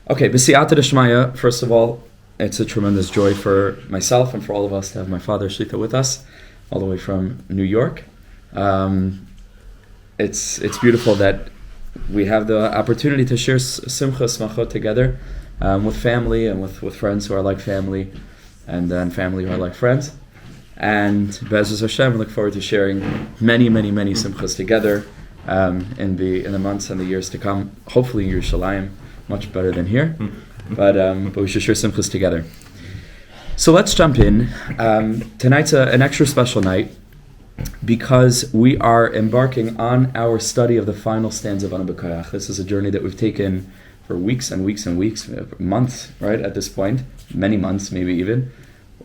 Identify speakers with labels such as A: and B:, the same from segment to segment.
A: Okay, B'siyata d'Shmaya, first of all, it's a tremendous joy for myself and for all of us to have my father Shlita with us, all the way from New York. It's beautiful that we have the opportunity to share Simcha Smachot together with family and with friends who are like family, and then family who are like friends. And Be'ezus Hashem, we look forward to sharing many Simchas together in the months and the years to come. Hopefully in Yerushalayim, much better than here. But we should share Simchas together. So let's jump in. Tonight's an extra special night because we are embarking on our study of the final stanza of Ana B'Koyach. This is a journey that we've taken for weeks and weeks and weeks, months, right, at this point, many months maybe even,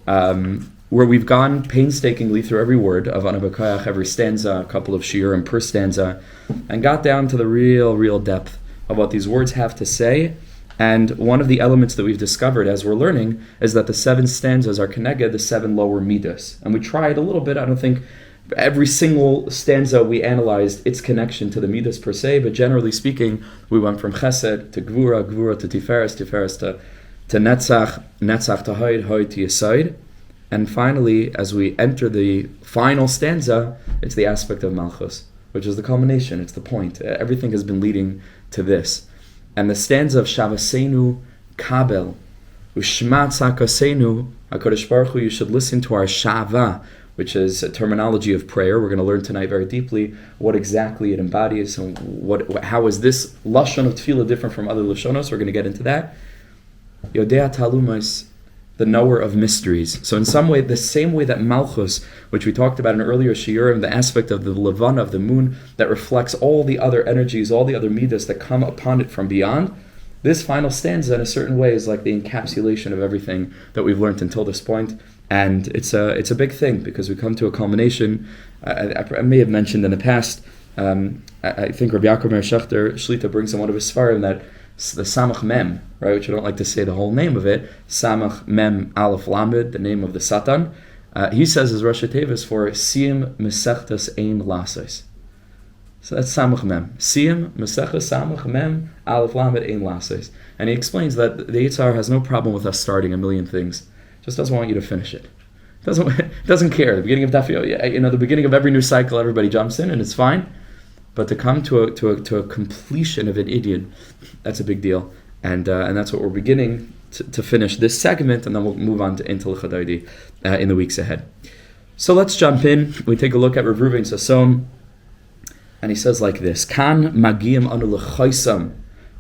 A: where we've gone painstakingly through every word of Ana B'Koyach, every stanza, a couple of shiurim per stanza, and got down to the real depth of what these words have to say. And one of the elements that we've discovered as we're learning is that the 7 stanzas are connected, the 7 lower midas. And we tried a little bit, I don't think every single stanza we analyzed its connection to the midas per se, but generally speaking, we went from chesed to gvura, gvura to tiferes, tiferes to netzach, netzach to hod, hod to yesod. And finally, as we enter the final stanza, it's the aspect of malchus, which is the culmination, it's the point. Everything has been leading to this. And the stanza of Shavaseinu, Kabel, Ushmat Sakaseinu, HaKadosh Baruch Hu, you should listen to our Shavah, which is a terminology of prayer. We're going to learn tonight very deeply what exactly it embodies and how is this Lashon of Tefillah different from other Lashonos. We're going to get into that. Yodea Talumas, the knower of mysteries. So in some way, the same way that Malchus, which we talked about in earlier shiurim, the aspect of the Levana, of the moon, that reflects all the other energies, all the other midas that come upon it from beyond, this final stanza in a certain way is like the encapsulation of everything that we've learned until this point. And it's a big thing because we come to a culmination. I may have mentioned in the past, I think Rabbi Yaakov Meir Shechter Shlita brings in one of his svarim that the Samach Mem, right, which I don't like to say the whole name of it, Samach Mem Aleph Lamed, the name of the Satan. He says his Rosh Tevis for Siyim Mesechtas Ein Lasos. So that's Samach Mem. Siyim Mesechtas Samach Mem Aleph Lamed Ein Lasos. And he explains that the Yitzhar has no problem with us starting a million things. Just doesn't want you to finish it. Doesn't care. The beginning of Dafio, the beginning of every new cycle, everybody jumps in and it's fine. But to come to a completion of an idiot, that's a big deal. And that's what we're beginning to finish this segment, and then we'll move on to Intel Chadaydi in the weeks ahead. So let's jump in. We take a look at Rav Ruvain Sasson, and he says like this: Kan magiyim anu lechaisam.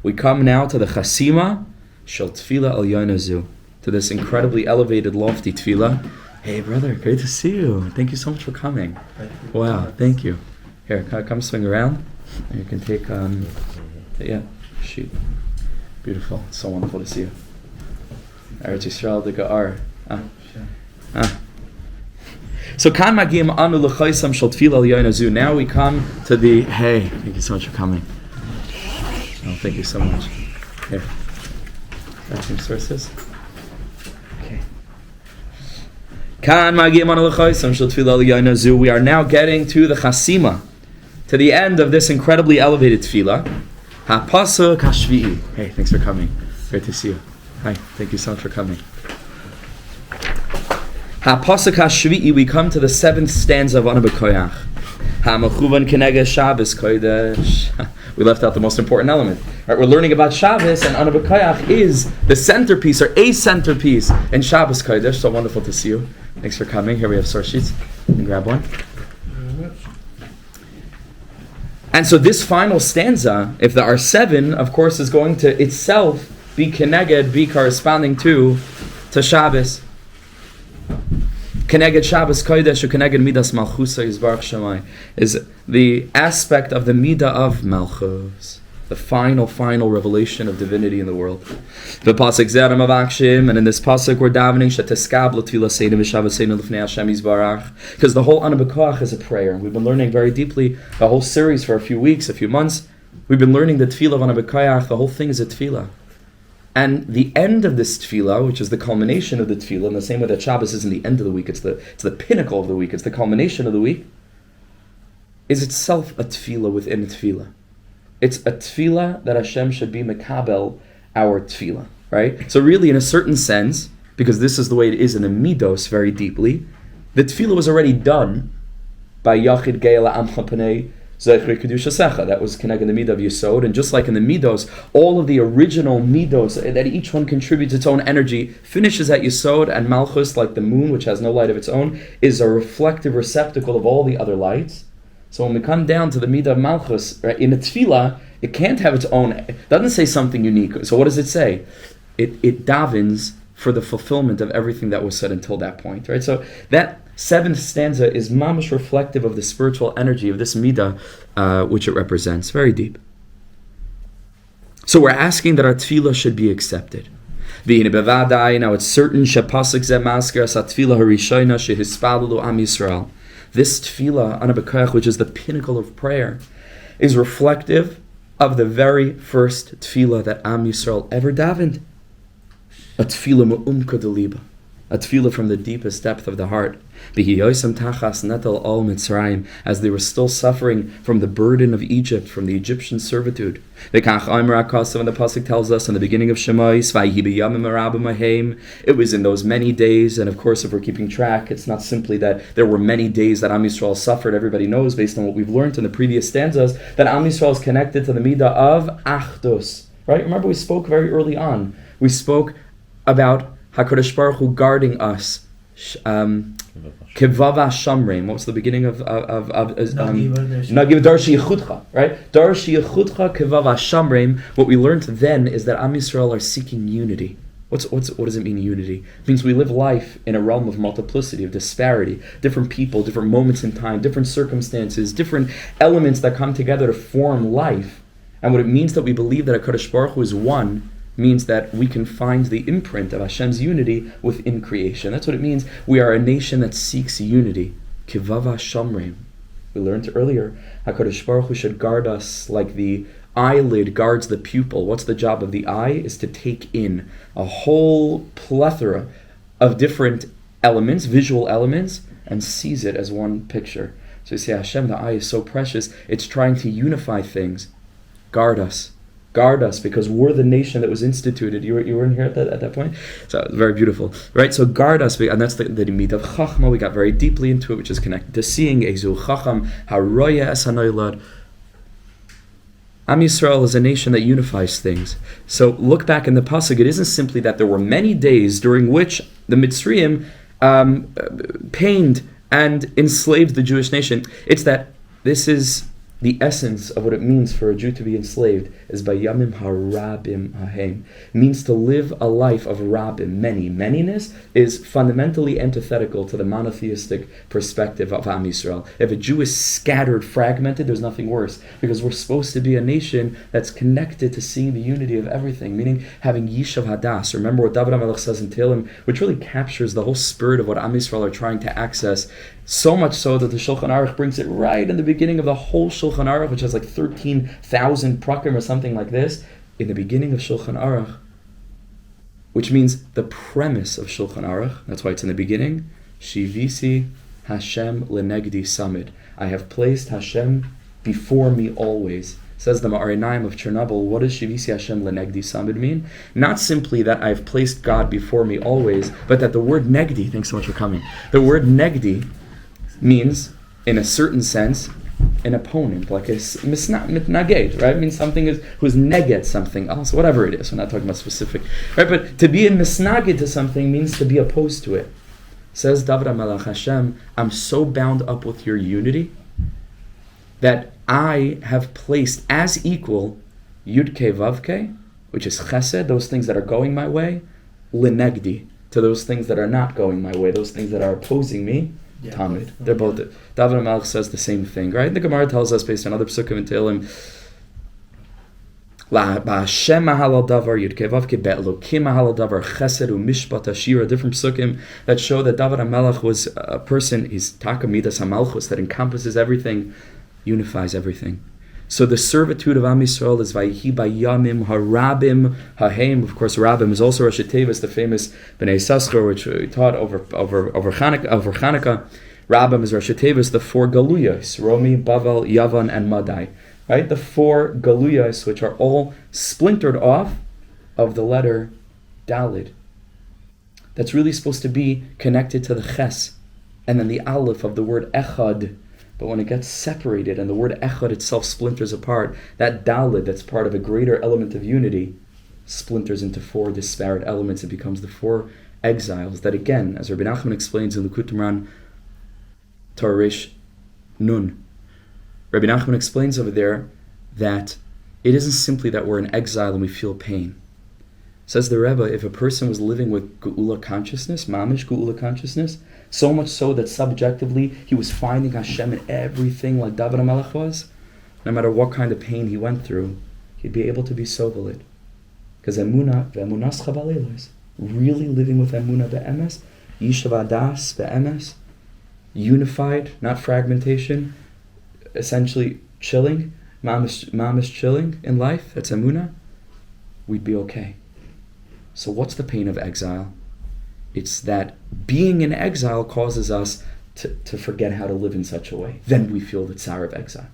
A: We come now to the chasima shel tefila el yonazu, to this incredibly elevated, lofty tefillah. Hey brother, great to see you. Thank you so much for coming. Wow, thank you. Here, come swing around. And you can take sheet. Beautiful. It's so wonderful to see you. Eretz Yisrael de Ga'ar. So kan magim anu l'chaisam shel tefillah al yonazu. Now we come to the hey. Thank you so much for coming. Oh, thank you so much. Here. Got some sources. Okay. Kan magim anu l'chaisam shel tefillah al yonazu. We are now getting to the chasima, to the end of this incredibly elevated tefillah. Ha-pasuk ha-shvi'i. Hey, thanks for coming. Great to see you. Hi, thank you so much for coming. Ha-pasuk ha-shvi'i, we come to the 7th stanza of Ana B'Koyach. Ha-mechuvan keneged Shabbos kodesh. We left out the most important element. Right, we're learning about Shabbos, and Ana B'Koyach is the centerpiece, or a centerpiece, in Shabbos kodesh. So wonderful to see you. Thanks for coming. Here we have source sheets. You can grab one. And so this final stanza, if there are 7, of course, is going to itself be keneged, be corresponding to Shabbos. Keneged Shabbos kodesh, keneged midas malchusa yizbarach shemai, is the aspect of the midah of malchus, the final revelation of divinity in the world. The pasuk zeram avakshim, and in this pasuk we're davening sheteskab l'tfilaseinu v'shavaseinu l'fnei Hashem yizbarach, because the whole Ana B'Koyach is a prayer. We've been learning very deeply the whole series for a few weeks, a few months. We've been learning the tefillah of Ana B'Koyach. The whole thing is a tefillah, and the end of this tefillah, which is the culmination of the tefillah, in the same way that Shabbos isn't the end of the week, it's the pinnacle of the week, it's the culmination of the week, is itself a tefillah within a tefillah. It's a tefillah that Hashem should be mekabel our tefillah, right? So really, in a certain sense, because this is the way it is in the midos very deeply, the tefillah was already done by Yachid Geila Amcha Panei Zechri Kedusha Secha. That was connected in the midah of Yesod, and just like in the midos, all of the original midos that each one contributes its own energy finishes at Yesod, and Malchus, like the moon, which has no light of its own, is a reflective receptacle of all the other lights. So when we come down to the midah of Malchus, right, in the tefillah, it can't have its own. It doesn't say something unique. So what does it say? It davens for the fulfillment of everything that was said until that point, right? So that seventh stanza is mamish reflective of the spiritual energy of this midah, which it represents. Very deep. So we're asking that our tefillah should be accepted. Now it's certain shepasik ze masker as tefillah harishayna shehispadalu am Yisrael. This tefillah, anabekach, which is the pinnacle of prayer, is reflective of the very first tefillah that Am Yisrael ever davened. A tefillah me'umka de liba, a tefillah from the deepest depth of the heart. As they were still suffering from the burden of Egypt, from the Egyptian servitude. And the pasuk tells us in the beginning of Shemai, it was in those many days, and of course if we're keeping track, it's not simply that there were many days that Am Yisrael suffered. Everybody knows, based on what we've learned in the previous stanzas, that Am Yisrael is connected to the midah of Achdus. Right? Remember, we spoke very early on. We spoke about HaKadosh Baruch Hu guarding us. Kevava Shamreim. What's the beginning of Nagiv Darshi Yechudcha, right? Darshi Yechudcha Kevava Shamreim. What we learned then is that Am Yisrael are seeking unity. What does it mean, unity? It means we live life in a realm of multiplicity, of disparity, different people, different moments in time, different circumstances, different elements that come together to form life. And what it means that we believe that HaKadosh Baruch Hu is one means that we can find the imprint of Hashem's unity within creation. That's what it means. We are a nation that seeks unity. Kivava Shamreim. We learned earlier, HaKadosh Baruch Hu should guard us like the eyelid guards the pupil. What's the job of the eye? Is to take in a whole plethora of different elements, visual elements, and sees it as one picture. So you see, Hashem, the eye is so precious, it's trying to unify things. Guard us. Guard us, because we're the nation that was instituted. You weren't here at that point? So it's very beautiful. Right? So guard us, and that's the midah of Chachma. We got very deeply into it, which is connected to seeing. Ezu Chacham, Haroya es hanoilad. Am Yisrael is a nation that unifies things. So look back in the pasuk. It isn't simply that there were many days during which the Mitzrayim pained and enslaved the Jewish nation. It's that this is the essence of what it means for a Jew to be enslaved, is by Yamim Harabim Hahem. Means to live a life of Rabim, many. Manyness is fundamentally antithetical to the monotheistic perspective of Am Yisrael. If a Jew is scattered, fragmented, there's nothing worse, because we're supposed to be a nation that's connected to seeing the unity of everything, meaning having Yishav Hadas. Remember what David HaMelech says in Tehillim, which really captures the whole spirit of what Am Yisrael are trying to access, so much so that the Shulchan Aruch brings it right in the beginning of the whole Shulchan Aruch, which has like 13,000 prakim or something like this, in the beginning of Shulchan Aruch, which means the premise of Shulchan Aruch. That's why it's in the beginning. Shivisi Hashem lenegdi samid. I have placed Hashem before me always. Says the Ma'arinaim of Chernobyl, what does Shivisi Hashem lenegdi samid mean? Not simply that I've placed God before me always, but that the word negdi, thanks so much for coming, the word negdi means, in a certain sense, an opponent, like a mitnaged, right? It means something who's neged something else, whatever it is. We're not talking about specific, right? But to be a misnaged to something means to be opposed to it. Says David HaMelech, Hashem, I'm so bound up with your unity that I have placed as equal Yud-Ke Vav-Ke, which is Chesed, those things that are going my way, Lenegdi, to those things that are not going my way, those things that are opposing me, Tamid. They're both. David HaMelech says the same thing, right? The Gemara tells us, based on other psukim and Tehillim, Ba'Hashem mahalal davar Yud-Ke Vav-Ke, Be'elokim mahalal davar Chesed u'Mishpat shiur, different psukim that show that David HaMelech was a person, he's Taka Midas HaMalchus, that encompasses everything, unifies everything. So the servitude of Am Yisrael is Vayihi Bayamim Harabim Hahem. Of course, Rabim is also Rosh Tevis, the famous Bnei Yissaschar, which we taught over Chanukah. Rabim is Rosh Tevis, the four Galuyos, Romi, Bavel, Yavan, and Madai. Right? The four Galuyos, which are all splintered off of the letter Dalid. That's really supposed to be connected to the Ches, and then the Aleph of the word Echad. But when it gets separated and the word Echad itself splinters apart, that Dalid that's part of a greater element of unity splinters into 4 disparate elements. It becomes the 4 exiles that, again, as Rabbi Nachman explains in Likutei Moharan Torah Reish Nun, Rabbi Nachman explains over there that it isn't simply that we're in exile and we feel pain. Says the Rebbe, if a person was living with Geula consciousness, Mamish Geula consciousness, so much so that subjectively he was finding Hashem in everything like David HaMelech was, no matter what kind of pain he went through, he'd be able to be sovelid. Because Emunah, Ve'emunas Chabalelos, really living with Emunah Be'emes, Yishav Adas Be'emes, unified, not fragmentation, essentially chilling, mamish chilling in life, that's Emunah, we'd be okay. So what's the pain of exile? It's that being in exile causes us to forget how to live in such a way. Then we feel the tsar of exile.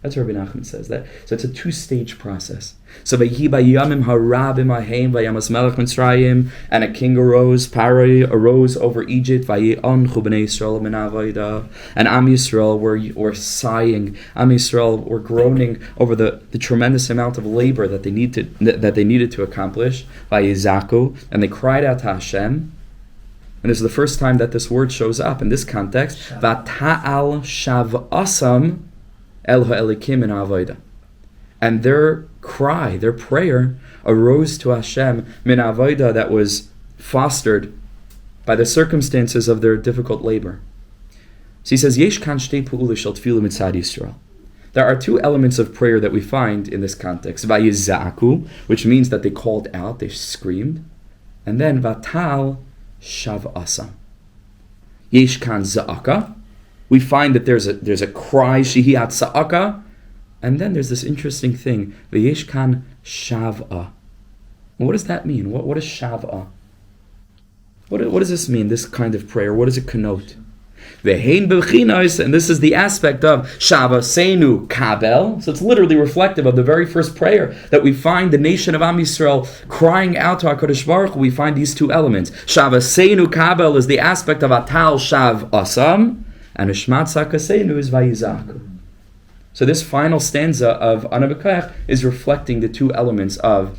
A: That's what Rabbi Nachman says. That. So it's a 2-stage process. So Vayhi bayamim harabim ahem vayamas melech Mitzrayim, and a king arose, Parai arose over Egypt, vayi'on bnei Yisrael min avodah, and Am Yisrael were sighing, Am Yisrael were groaning over the tremendous amount of labor that they needed to accomplish, vayizaku, and they cried out to Hashem. And this is the first time that this word shows up in this context. Vata'al shavasam El ha'elikim in avodah. And their cry, their prayer, arose to Hashem min avodah, that was fostered by the circumstances of their difficult labor. So he says, Yesh kan shtei pu'ula shel tefillah mitzad Yisrael. There are 2 elements of prayer that we find in this context. Vayizaku, which means that they called out, they screamed. And then vatal shavasam. Yesh kan za'aka. We find that there's a cry, shihiyat sa'aka, and then there's this interesting thing, v'yesh kan shavah. What does that mean? What is shavah? What does this mean, this kind of prayer? What does it connote? V'hein b'chinos, and this is the aspect of Shavaseinu Kabel. So it's literally reflective of the very first prayer that we find the nation of Am Yisrael crying out to HaKadosh Baruch Hu. We find these 2 elements. Shavaseinu Kabel is the aspect of Atal Shav Asam, and Ishmat Sakaseinu is Vayizaku. So this final stanza of Ana B'Koach is reflecting the 2 elements of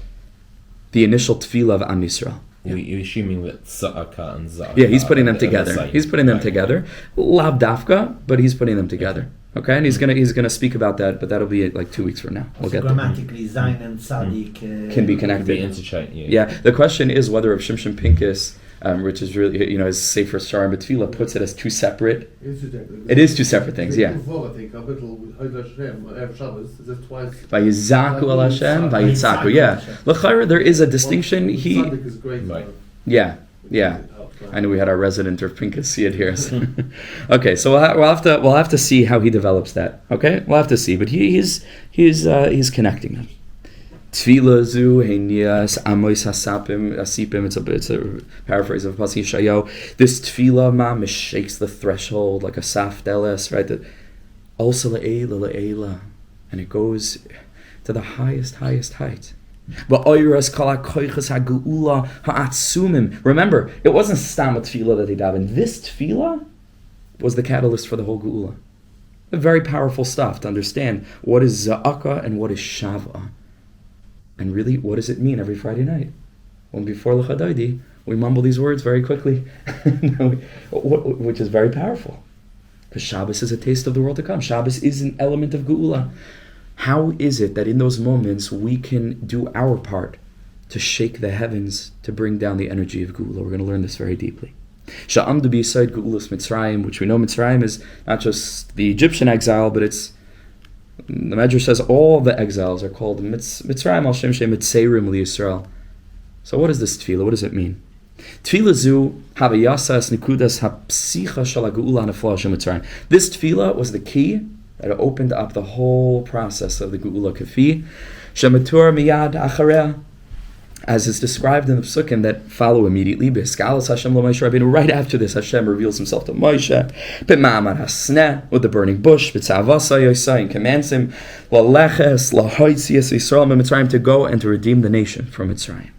A: the initial tefillah of Am Yisrael.
B: Yeah. You're assuming that Sa'aka and Za'aka.
A: Yeah, he's putting them together. He's putting them together. Lav Dafka, but he's putting them together. Okay, and he's gonna speak about that, but that'll be like 2 weeks from now. We'll get
C: grammatically, Zayin and Tzadik
A: can be connected. Yeah, the question is whether Rav Shimshon Pincus, which is really, his Sefer Shar and Betfila, puts it as 2 separate. It is 2 separate things. Yeah. Vayizaku al Hashem, Vayitzaku. Yeah. L'chayra, there is a distinction. Yeah. I know we had our resident of Pincus see it here. So. Okay, so we'll have to see how he develops that. Okay, we'll have to see, but he's connecting them. Tefillah zu heinias amois asipim. It's a paraphrase of Pasuk Yeshayahu. This tefillah shakes the threshold like a saf deles, right? Also le'ela, and it goes to the highest height. Remember, it wasn't stam tefillah that they davened. This tefillah was the catalyst for the whole geula. Very powerful stuff to understand what is za'aka and what is shavah. And really, what does it mean every Friday night? When before L'chadaydi, we mumble these words very quickly, which is very powerful. Because Shabbos is a taste of the world to come. Shabbos is an element of geula. How is it that in those moments we can do our part to shake the heavens, to bring down the energy of geula? We're going to learn this very deeply. Sha'amdu b'yisayid geulas Mitzrayim, which we know Mitzrayim is not just the Egyptian exile, but it's, the Medrash says all the exiles are called Mitzrayim al Shem Shem Mitzayrim Yisrael. So what is this tefillah? What does it mean? Tefillah zu havayasas nikudas hapsicha shel geula nefla shel Mitzrayim. This tefillah was the key that opened up the whole process of the geula kafi. Shematur miyad achareh, as is described in the psukim that follow immediately. B'eskalas Hashem lo Moshe Rabbeinu. Right after this, Hashem reveals Himself to Moshe. B'ma'amad hasneh, with the burning bush. B'tzavasa yosai, and commands him laleches lahoitzias Yisrael mitzrayim, to go and to redeem the nation from Mitzrayim.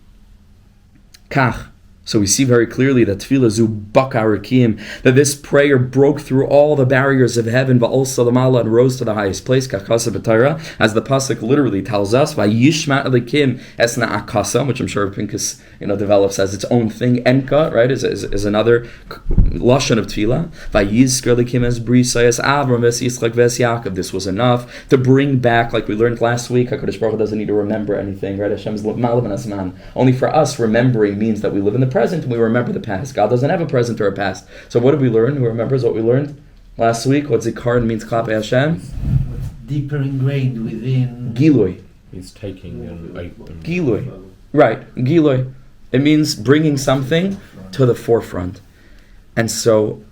A: Kach. So we see very clearly that tefillah zu bakarakim, that this prayer broke through all the barriers of heaven, but also the mala and rose to the highest place. Kachasa b'Torah, as the pasuk literally tells us, vayishma elikim esna akasa, which I'm sure Pinchas develops as its own thing. Enka, right, is another lashon of tefillah. Vayizker elikim es brisa es Avram es Yitzchak ves Yaakov. This was enough to bring back, like we learned last week. HaKadosh Baruch Hu doesn't need to remember anything, right? Hashem's malav and asman. Only for us, remembering means that we live in the present and we remember the past. God doesn't have a present or a past. So what did we learn? Who remembers what we learned last week? What zikaron means klape Hashem?
C: What's deeper ingrained within...
A: Gilui.
B: He's taking an open...
A: Gilui. Right. Gilui. It means bringing something to the forefront. And so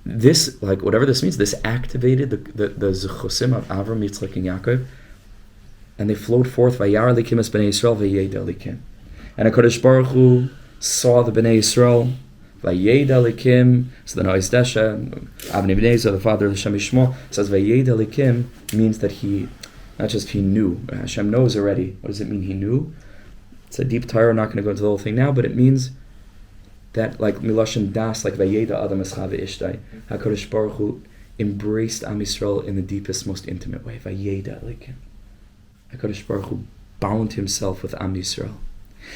A: this, like whatever this means, this activated the zechusim of Avram, Yitzchak, and Yaakov, and they flowed forth, Vayar likim es b'nei Yisrael, v'yeda likim. And HaKadosh Baruch Hu saw the Bnei Yisrael, Vayeda likim, so the Nois Desha, Avnei Bnei, the father of Hashem Yishmo, says Vayeda likim means that he, not just he knew, Hashem knows already. What does it mean he knew? It's a deep Torah, I'm not going to go into the whole thing now, but it means that, like Miloshin Das, like Vayeda Adam Eschave Ishtai, HaKadosh Baruch Hu embraced Am Yisrael in the deepest, most intimate way. Vayeda likim. HaKadosh Baruch Hu bound himself with Am Yisrael.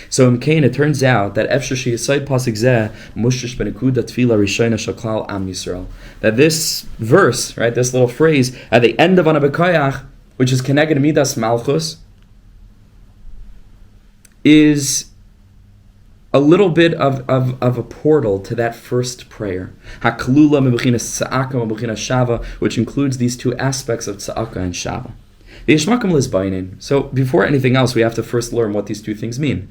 A: So in Cain, it turns out that Efshar Sheyasayid Pasuk Zeh Mushrish Benekuda Tefillah Rishayna Shaklal Am Yisrael. That this verse, right, this little phrase at the end of Anabekayach, which is connected to Midas Malchus, is a little bit of a portal to that first prayer. Haklula Mebuchinas Tza'aka Mebuchinas Shavah, which includes these two aspects of Tza'aka and Shavah. So before anything else, we have to first learn what these two things mean.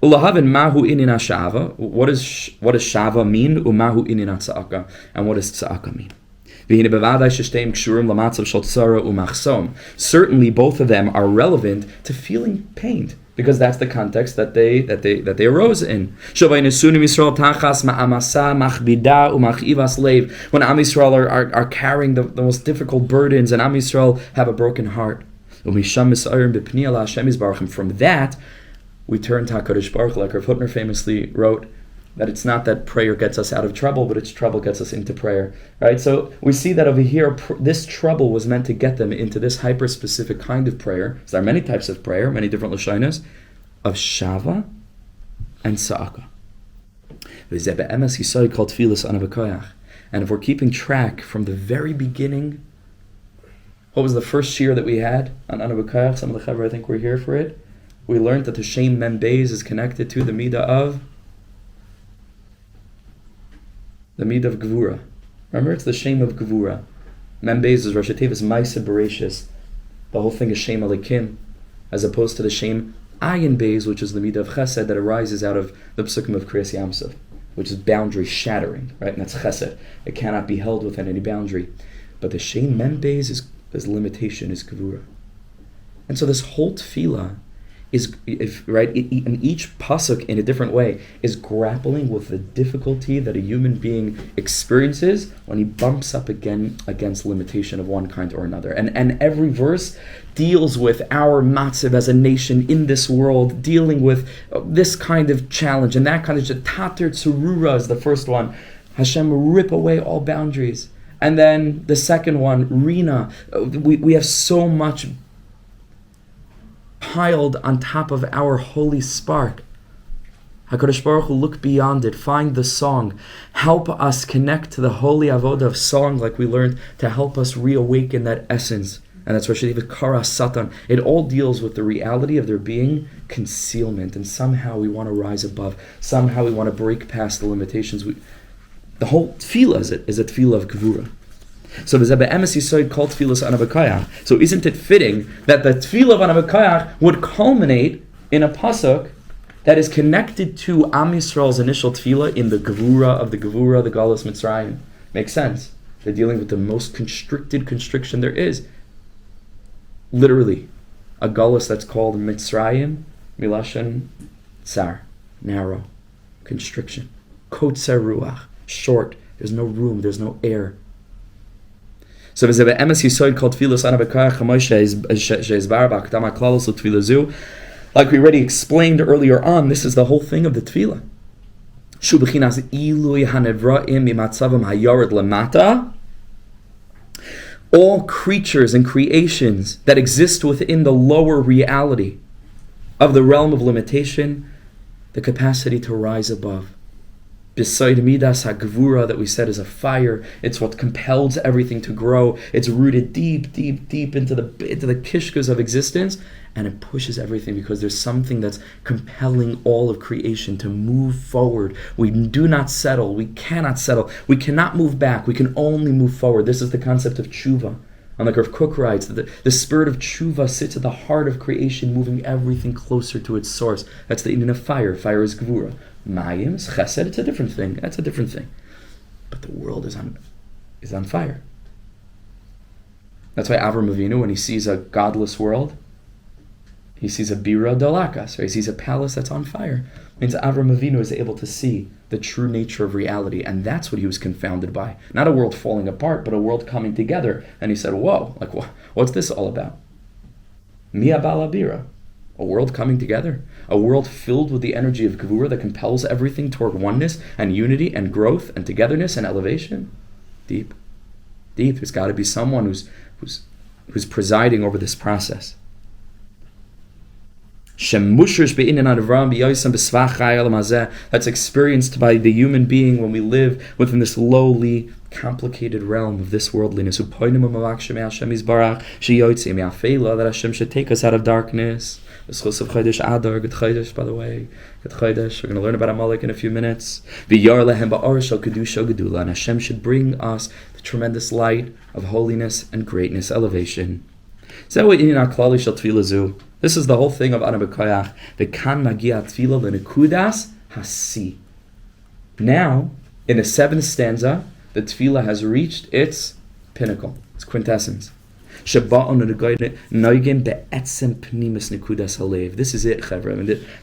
A: Mahu inina Shavah. What does Shavah mean? Umahu inina Tza'aka. And what does Tza'aka mean? Certainly both of them are relevant to feeling pained, because that's the context that they arose in. When Am Yisrael are carrying the most difficult burdens, and Am Yisrael have a broken heart. From that, we turn to HaKadosh Baruch Hu, like Rav Hutner famously wrote, that it's not that prayer gets us out of trouble, but it's trouble gets us into prayer. Right? So we see that over here, this trouble was meant to get them into this hyper-specific kind of prayer. So there are many types of prayer, many different lashonos, of Shavah and Tza'aka. And if we're keeping track from the very beginning, what was the first shiur that we had on Anabekayach? Some of the Chavra, I think, were here for it. We learned that the Shem Mem Beis is connected to the Midah of Gevura. Remember, it's the Shem of Gevura. Mem Beis is Rosh Hashanah, Ma'aseh Bereshis. The whole thing is Shem Elikim, as opposed to the Shem Ayin Beis, which is the Midah of Chesed that arises out of the Psukim of Kriyas Yamsuf, which is boundary shattering, right? And that's Chesed. It cannot be held within any boundary. But the Shem Mem Beis is limitation, is Gevura. And so this whole tefillah is, in each pasuk in a different way, is grappling with the difficulty that a human being experiences when he bumps up against limitation of one kind or another. And every verse deals with our matziv as a nation in this world, dealing with this kind of challenge and that kind of tater tzurura is the first one. Hashem, rip away all boundaries. And then the second one, Rina. We have so much piled on top of our holy spark. HaKadosh Baruch Hu, look beyond it. Find the song. Help us connect to the holy avodah of song, like we learned, to help us reawaken that essence. And that's Rosh Hashanah Kara Satan. It all deals with the reality of there being concealment. And somehow we want to rise above. Somehow we want to break past the limitations. The whole tefillah is a tefillah of Gevura. So the Zebbe Emes Yisoid called tefillas Anabekayach. So isn't it fitting that the tefillah of Anabekayach would culminate in a pasuk that is connected to Am Yisrael's initial tefillah in the Gevura, the Galus Mitzrayim? Makes sense. They're dealing with the most constricted constriction there is. Literally, a Galus that's called Mitzrayim, Milashon Tsar, narrow, constriction. Kotzer Ruach, short, there's no room, there's no air. So there's an emes yisoid called tefillas Anabekayach Moshe sheizbar b'akdama klalos l'tefillah zu. Like we already explained earlier on, this is the whole thing of the tefillah. Shu b'chinas ilui hanevraim mimatzavam hayared lemata. All creatures and creations that exist within the lower reality of the realm of limitation, the capacity to rise above. Beside midas hagvura that we said is a fire. It's what compels everything to grow. It's rooted deep, deep, deep into the kishkas of existence, and it pushes everything because there's something that's compelling all of creation to move forward. We do not settle. We cannot settle. We cannot move back. We can only move forward. This is the concept of tshuva. And like Rav Kook writes, the spirit of tshuva sits at the heart of creation, moving everything closer to its source. That's the Indian of fire. Fire is gvura. Mayim is chesed. It's a different thing. That's a different thing. But the world is on fire. That's why Avram Avinu, when he sees a godless world, he sees a bira dalakas, or he sees a palace that's on fire. It means Avram Avinu is able to see the true nature of reality, and that's what he was confounded by. Not a world falling apart, but a world coming together. And he said, whoa, like what's this all about? Mia bala bira. A world coming together. A world filled with the energy of Gevurah that compels everything toward oneness and unity and growth and togetherness and elevation. Deep. Deep. There's got to be someone who's presiding over this process. That's experienced by the human being when we live within this lowly, complicated realm of this worldliness. That Hashem should take us out of darkness. By the way, Good Chodesh. We're going to learn about Amalek in a few minutes. And Hashem should bring us the tremendous light of holiness and greatness, elevation. This is the whole thing of Ana B'Koyach. V'kan magia tefillah l'nekudas hasi. Now, in the 7th stanza, the tefillah has reached its pinnacle, its quintessence. This is it, Chevra.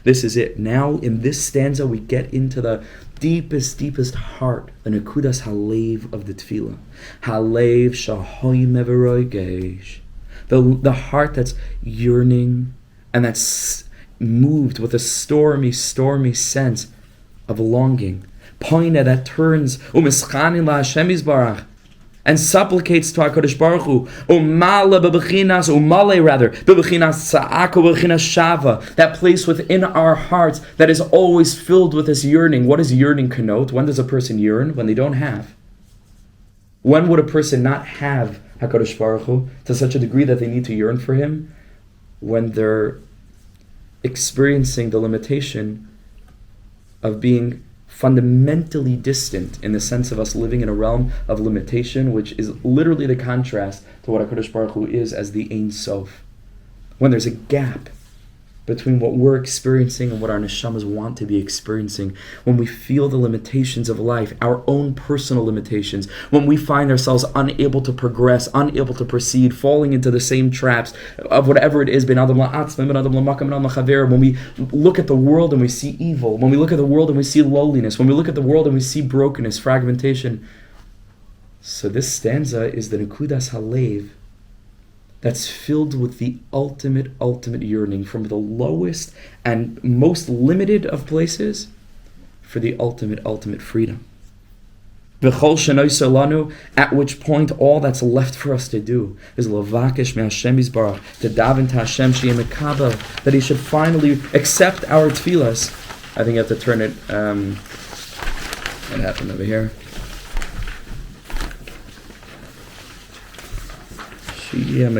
A: This is it. Now, in this stanza, we get into the deepest heart, the nekudas halev of the tefillah. Halev shahoy meveroi geish. The heart that's yearning and that's moved with a stormy sense of longing. Poina that turns umischanin la Hashem Yisbarach and supplicates to HaKadosh Baruch Hu umale bebechinas sa'ako bebechinas Shavah, that place within our hearts that is always filled with this yearning. What does yearning connote? When does a person yearn? When they don't have. When would a person not have HaKadosh Baruch Hu to such a degree that they need to yearn for Him? When they're experiencing the limitation of being fundamentally distant in the sense of us living in a realm of limitation, which is literally the contrast to what HaKadosh Baruch Hu is as the Ein Sof. When there's a gap between what we're experiencing and what our neshamas want to be experiencing, when we feel the limitations of life, our own personal limitations, when we find ourselves unable to progress, unable to proceed, falling into the same traps of whatever it is, when we look at the world and we see evil, when we look at the world and we see lowliness, when we look at the world and we see brokenness, fragmentation. So this stanza is the Nekudas Halev, that's filled with the ultimate yearning from the lowest and most limited of places for the ultimate freedom. At which point all that's left for us to do is levakesh me'Hashem Yisbarach, to daven to Hashem she'yeh Kabel, that He should finally accept our tefillas. I think you have to turn it. What happened over here?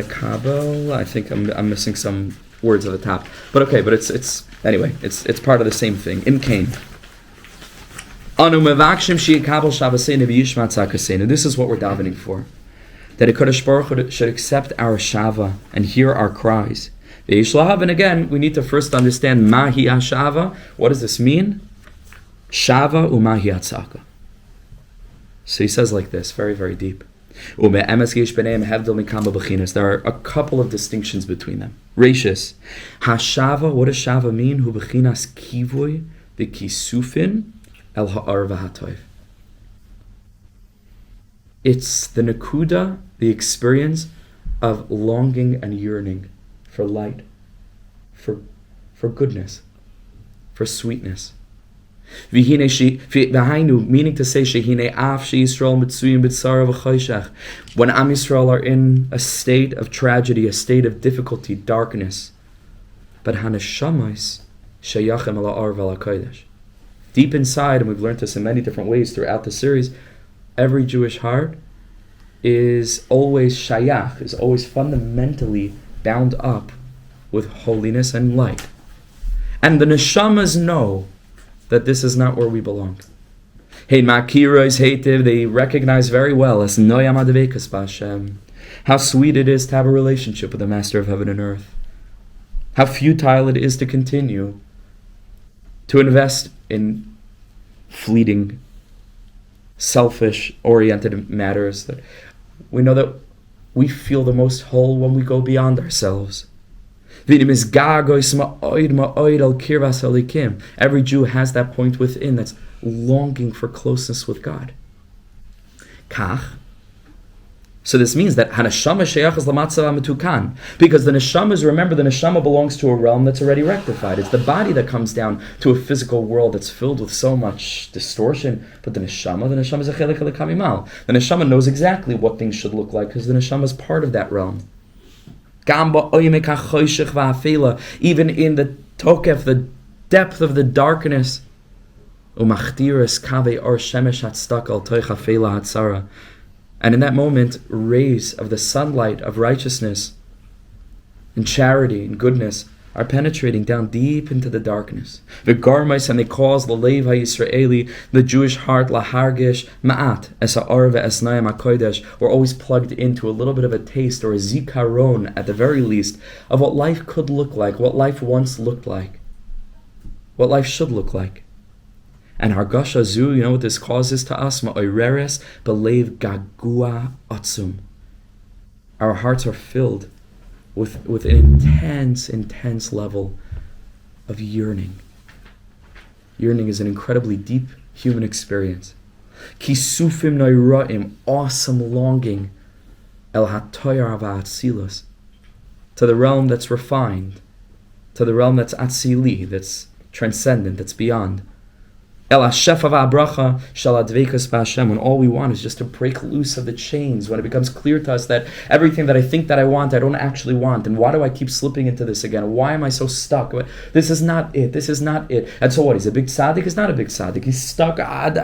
A: Kabel. I think I'm missing some words at the top, but okay. But it's anyway. It's part of the same thing. In Cain. Anu mevakshim she'ikabel Shavaseinu v'yishmat tzakaseinu. This is what we're davening for, that HaKadosh Baruch Hu should accept our Shavah and hear our cries. And again, we need to first understand mahi Shava. What does this mean? Shavah umahi atzaka. So he says like this, very very deep. There are a couple of distinctions between them. Rashis. Hashava, what does Shava mean? Hu bechinas kivoy v'kisufin el ha'ar v'hatoiv. It's the nekuda, the experience of longing and yearning for light, for for goodness, for sweetness. Meaning to say, when Am Yisrael are in a state of tragedy, a state of difficulty, darkness, but Hanashamas sheyachem ala ar v'ala kodesh. Deep inside, and we've learned this in many different ways throughout the series, every Jewish heart is always shayach, is always fundamentally bound up with holiness and light. And the neshamas know that this is not where we belong. Hey, makiros heitiv, they recognize very well as noyam advekas b'Hashem, how sweet it is to have a relationship with the Master of Heaven and Earth. How futile it is to continue to invest in fleeting, selfish-oriented matters. That we know that we feel the most whole when we go beyond ourselves. Every Jew has that point within that's longing for closeness with God. So this means that Hanashama Sheyach is Lamatzav Metukan. Because the Neshamas, remember, the Neshama belongs to a realm that's already rectified. It's the body that comes down to a physical world that's filled with so much distortion. But the Neshama is a Chelik Kamimal. The Neshama knows exactly what things should look like because the Neshama is part of that realm. Even in the Tokef, the depth of the darkness. And in that moment, rays of the sunlight of righteousness and charity and goodness are penetrating down deep into the darkness. The garmais, and they cause the leiv ha'Yisraeli, the Jewish heart, lahargish ma'at es ha'or ve'esnayim ha'kodesh. We're always plugged into a little bit of a taste or a zikaron, at the very least, of what life could look like, what life once looked like, what life should look like. And Hargasha Zu, you know what this causes to us? Ma'oireres belev gagua atzum. Our hearts are filled with an intense level of yearning. Yearning is an incredibly deep human experience. Kisufim noiraim, awesome longing, el hatoyar va'atzilos, to the realm that's refined, to the realm that's atzili, that's transcendent, that's beyond. El Hashefa va'abracha shel advekas b'Hashem, when all we want is just to break loose of the chains, when it becomes clear to us that everything that I think that I want, I don't actually want, and why do I keep slipping into this again? Why am I so stuck? This is not it. This is not it. And so what? He's a big tzaddik? He's not a big tzaddik. He's stuck like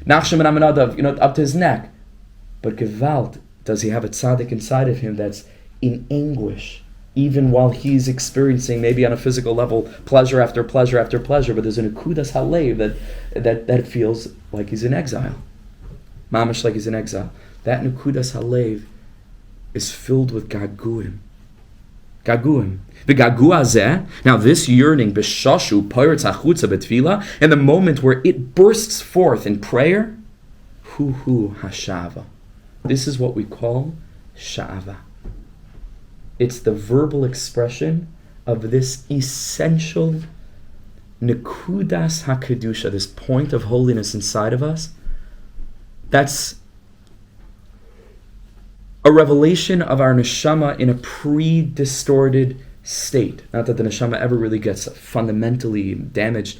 A: Nachshon ben Amminadav, up to his neck. But Gewalt, does he have a tzaddik inside of him that's in anguish? Even while he's experiencing, maybe on a physical level, pleasure after pleasure after pleasure, but there's an akudas halev that feels like he's in exile. Mamash, like he's in exile. That akudas halev is filled with gaguim. Gaguim. The gagua zeh, now this yearning, b'shashu poyretz achutza betfila, in the moment where it bursts forth in prayer, hu hashava. This is what we call Shavah. It's the verbal expression of this essential nekudas hakedusha, this point of holiness inside of us. That's a revelation of our neshama in a pre-distorted state. Not that the neshama ever really gets fundamentally damaged,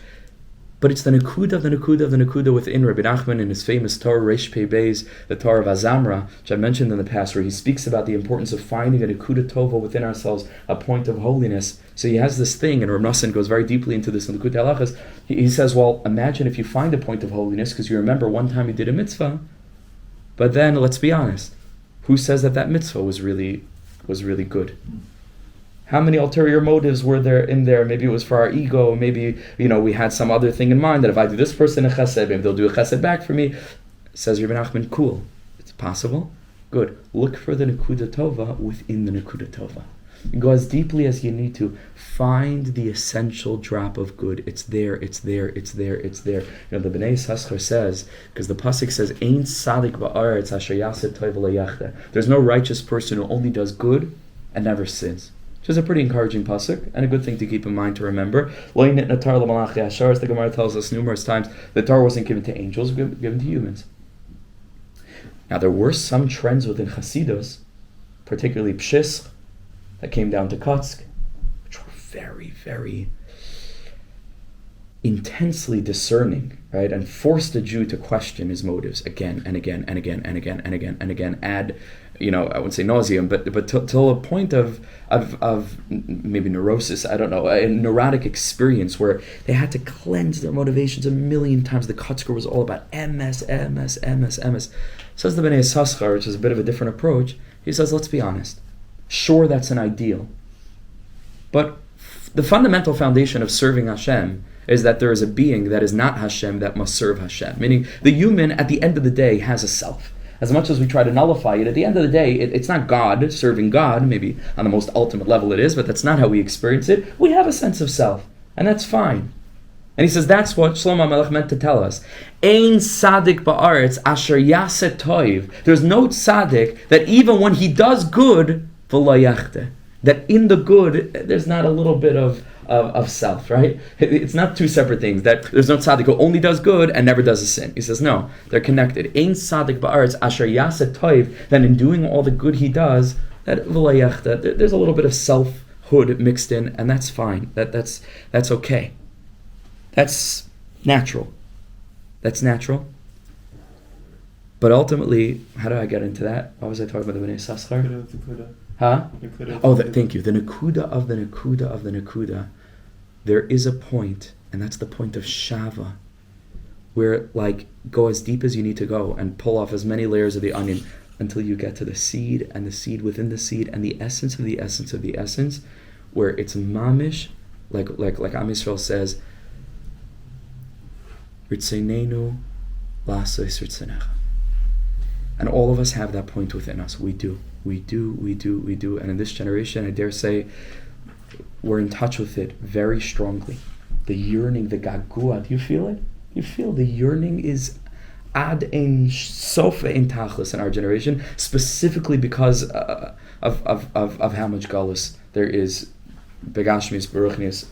A: but it's the nekuda within Rabbi Nachman in his famous Torah Reish Pei Beis, the Torah of Azamra, which I mentioned in the past, where he speaks about the importance of finding a nekuda tova within ourselves, a point of holiness. So he has this thing, and Rav Nosson goes very deeply into this in the Likutei Halachos. He says, well, imagine if you find a point of holiness, because you remember one time you did a mitzvah, but then, let's be honest, who says that mitzvah was really good? How many ulterior motives were there in there? Maybe it was for our ego. Maybe, we had some other thing in mind that if I do this person a chesed, maybe they'll do a chesed back for me. Says Rabbi Nachman, cool. It's possible. Good. Look for the nekuda tova within the nekuda tova. Go as deeply as you need to. Find the essential drop of good. It's there. The Bnei Yissaschar says, because the pasuk says, "Ein tzadik ba'aretz asher yaseh tov v'lo yachta." There's no righteous person who only does good and never sins. Which is a pretty encouraging pasuk and a good thing to keep in mind to remember. Lo nitna Torah l'malachi hashar, as the Gemara tells us numerous times, the Torah wasn't given to angels, it was given to humans. Now there were some trends within Chasidus, particularly Pshisch, that came down to Kotsk, which were very, very intensely discerning, right? And forced a Jew to question his motives again and again and again and again and again and again. Add, I wouldn't say nauseum, but till a point of maybe neurosis, I don't know, a neurotic experience where they had to cleanse their motivations a million times. The Kutzker was all about MS. Says the Bnei Yissaschar, which is a bit of a different approach. He says, let's be honest. Sure, that's an ideal. But the fundamental foundation of serving Hashem is that there is a being that is not Hashem that must serve Hashem. Meaning, the human, at the end of the day, has a self. As much as we try to nullify it, at the end of the day, it's not God serving God. Maybe on the most ultimate level it is, but that's not how we experience it. We have a sense of self, and that's fine. And he says that's what Shlomo HaMelech meant to tell us. Ein tzaddik ba'aretz asher yaseh toiv. There's no tzaddik that even when he does good, v'lo yachteh, that in the good, there's not a little bit of self, right? It's not two separate things. That there's no tzaddik who only does good and never does a sin. He says, no, they're connected. Ein tzaddik ba'aretz asher yaseh toiv, then in doing all the good he does, that v'lo yachteh, there's a little bit of selfhood mixed in, and that's fine. That's okay. That's natural. That's natural. But ultimately, how do I get into that? Why was I talking about the Bnei Yissaschar? Huh? Thank you. The Nakuda of the Nakuda of the Nakuda. There is a point, and that's the point of Shavah, where go as deep as you need to go and pull off as many layers of the onion until you get to the seed and the seed within the seed and the essence of the essence of the essence, where it's mamish, like Am Yisrael says, Ritzeneinu la'asos ritzenecha. And all of us have that point within us. We do. And in this generation, I dare say, we're in touch with it very strongly. The yearning, the gagua, do you feel it? You feel the yearning is ad ein sofa in tachlis in our generation, specifically because of how much galus there is. Begashmis, beruchnis.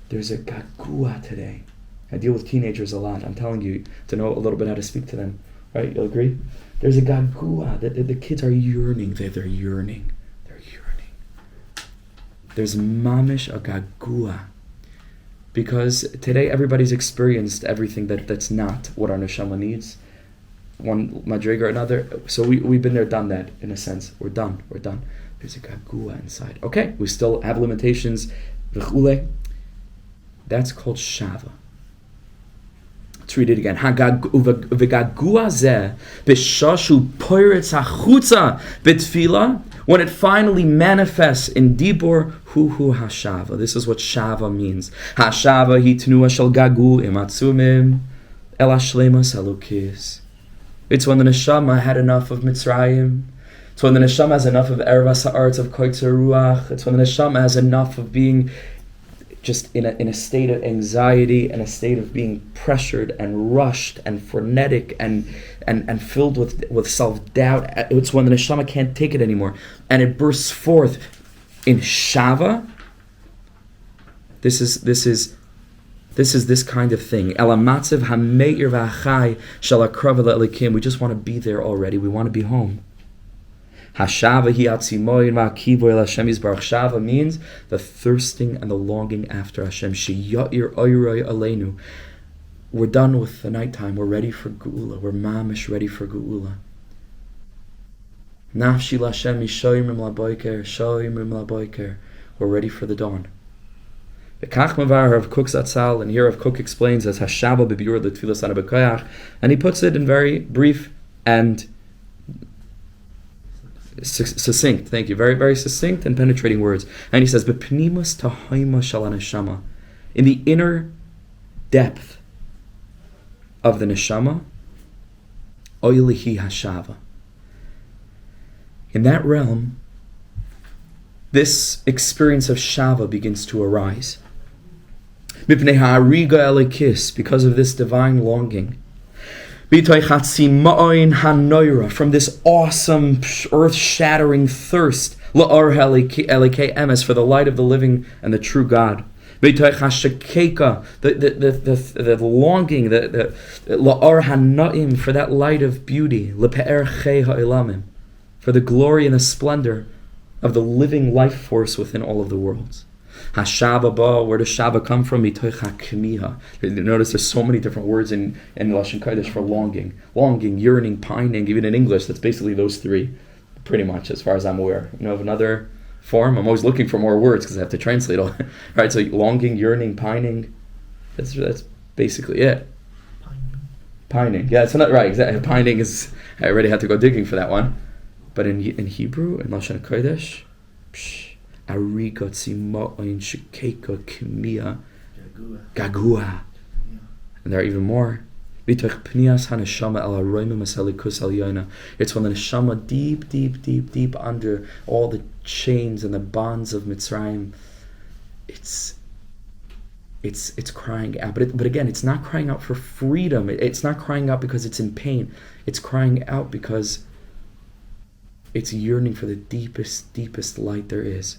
A: There's a gagua today. I deal with teenagers a lot. I'm telling you to know a little bit how to speak to them. Right? You'll agree? There's a gagua. The kids are yearning. They're yearning. There's mamish a gagua. Because today everybody's experienced everything that's not what our neshama needs. One madriga or another. So we've been there, done that, in a sense. We're done. There's a gagua inside. Okay, we still have limitations. V'chule. That's called Shavah. Let's read it again. When it finally manifests in Dibur, hu hashava. This is what Shavah means. Hashava hi tnua shel gagu imatzumim el hashlemas halukis. It's when the neshama had enough of Mitzrayim. It's when the neshama has enough of ervas ha'aretz of koitzer ruach. It's when the neshama has enough of being just in a state of anxiety and a state of being pressured and rushed and frenetic and filled with self-doubt. It's when the neshama can't take it anymore. And it bursts forth in Shavah. This is this kind of thing. Elamatziv hameir v'achai shel hakrav le'elikim. We just want to be there already. We want to be home. Hashava hi atzimoyin va'kivoy l'Hashem yizbarach. Shava means the thirsting and the longing after Hashem. Sheyair oyroi aleinu. We're done with the nighttime. We're ready for Geula. We're mamish ready for Geula. Nafshi l'Hashem mishoyimrim laboiker, shoyimrim laboiker. We're ready for the dawn. The Kach Mavar of Kook Zatzal, and here of Kook explains as Hashava bebiur l'tfilas ana b'koyach, and he puts it in very brief and succinct, thank you, very, very succinct and penetrating words. And he says, "B'pnimus tahaima shel neshama," in the inner depth of the neshama, oilihi hashava. In that realm, this experience of Shavah begins to arise. Mipnei ha'ariga elikis, because of this divine longing. From this awesome, earth-shattering thirst, la'or elikei emes, for the light of the living and the true God. The longing, la'or hanaim, for that light of beauty, lepe'er chei ha'ilamim, for the glory and the splendor of the living life force within all of the worlds. Hashava ba, where does Shavah come from? Mitoich hakmiha. Notice there's so many different words in Lashon Kodesh for longing. Longing, yearning, pining. Even in English, that's basically those three, pretty much, as far as I'm aware. Of another form? I'm always looking for more words because I have to translate all. Right, so longing, yearning, pining. That's basically it. Pining. Yeah, it's not right. Exactly. Pining is. I already had to go digging for that one. But in Hebrew, in Lashon Kodesh, arigot simoin shekeka kimia gagua. And there are even more. It's when the neshama deep under all the chains and the bonds of Mitzrayim. It's crying out, but again, it's not crying out for freedom. It's not crying out because it's in pain. It's crying out because it's yearning for the deepest light there is.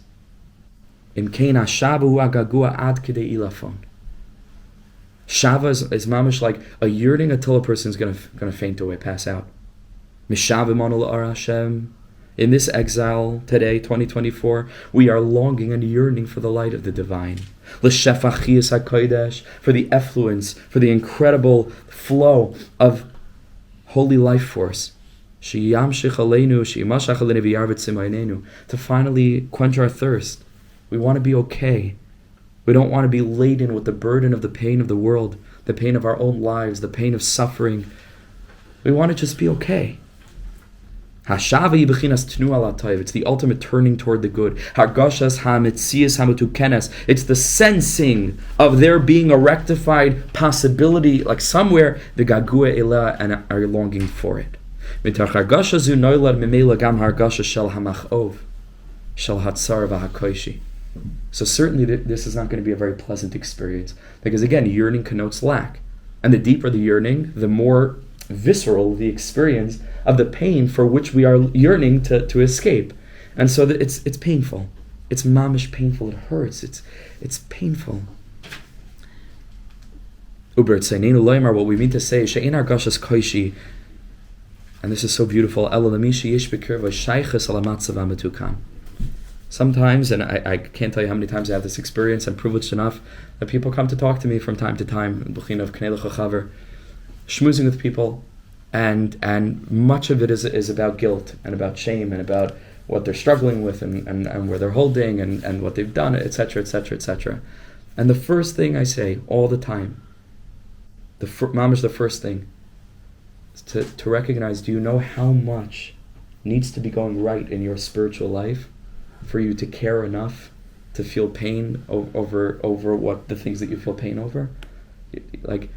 A: Shavah is mamish like a yearning until a person is gonna faint away, pass out. In this exile today, 2024, we are longing and yearning for the light of the divine. For the effluence, for the incredible flow of holy life force. To finally quench our thirst. We want to be okay. We don't want to be laden with the burden of the pain of the world, the pain of our own lives, the pain of suffering. We want to just be okay. It's the ultimate turning toward the good. It's the sensing of there being a rectified possibility, like somewhere, the gagua elah, and are longing for it. So certainly this is not going to be a very pleasant experience, because again, yearning connotes lack. And the deeper the yearning, the more visceral the experience of the pain for which we are yearning to escape. And so it's painful. It's mamish painful. It hurts. It's painful. What we mean to say, and this is so beautiful, sometimes, and I can't tell you how many times I have this experience, I'm privileged enough that people come to talk to me from time to time, schmoozing with people, and much of it is about guilt and about shame and about what they're struggling with and where they're holding and what they've done, etc., etc., etc. And the first thing I say all the time, the first thing, is to recognize, do you know how much needs to be going right in your spiritual life for you to care enough to feel pain over what the things that you feel pain over? Like,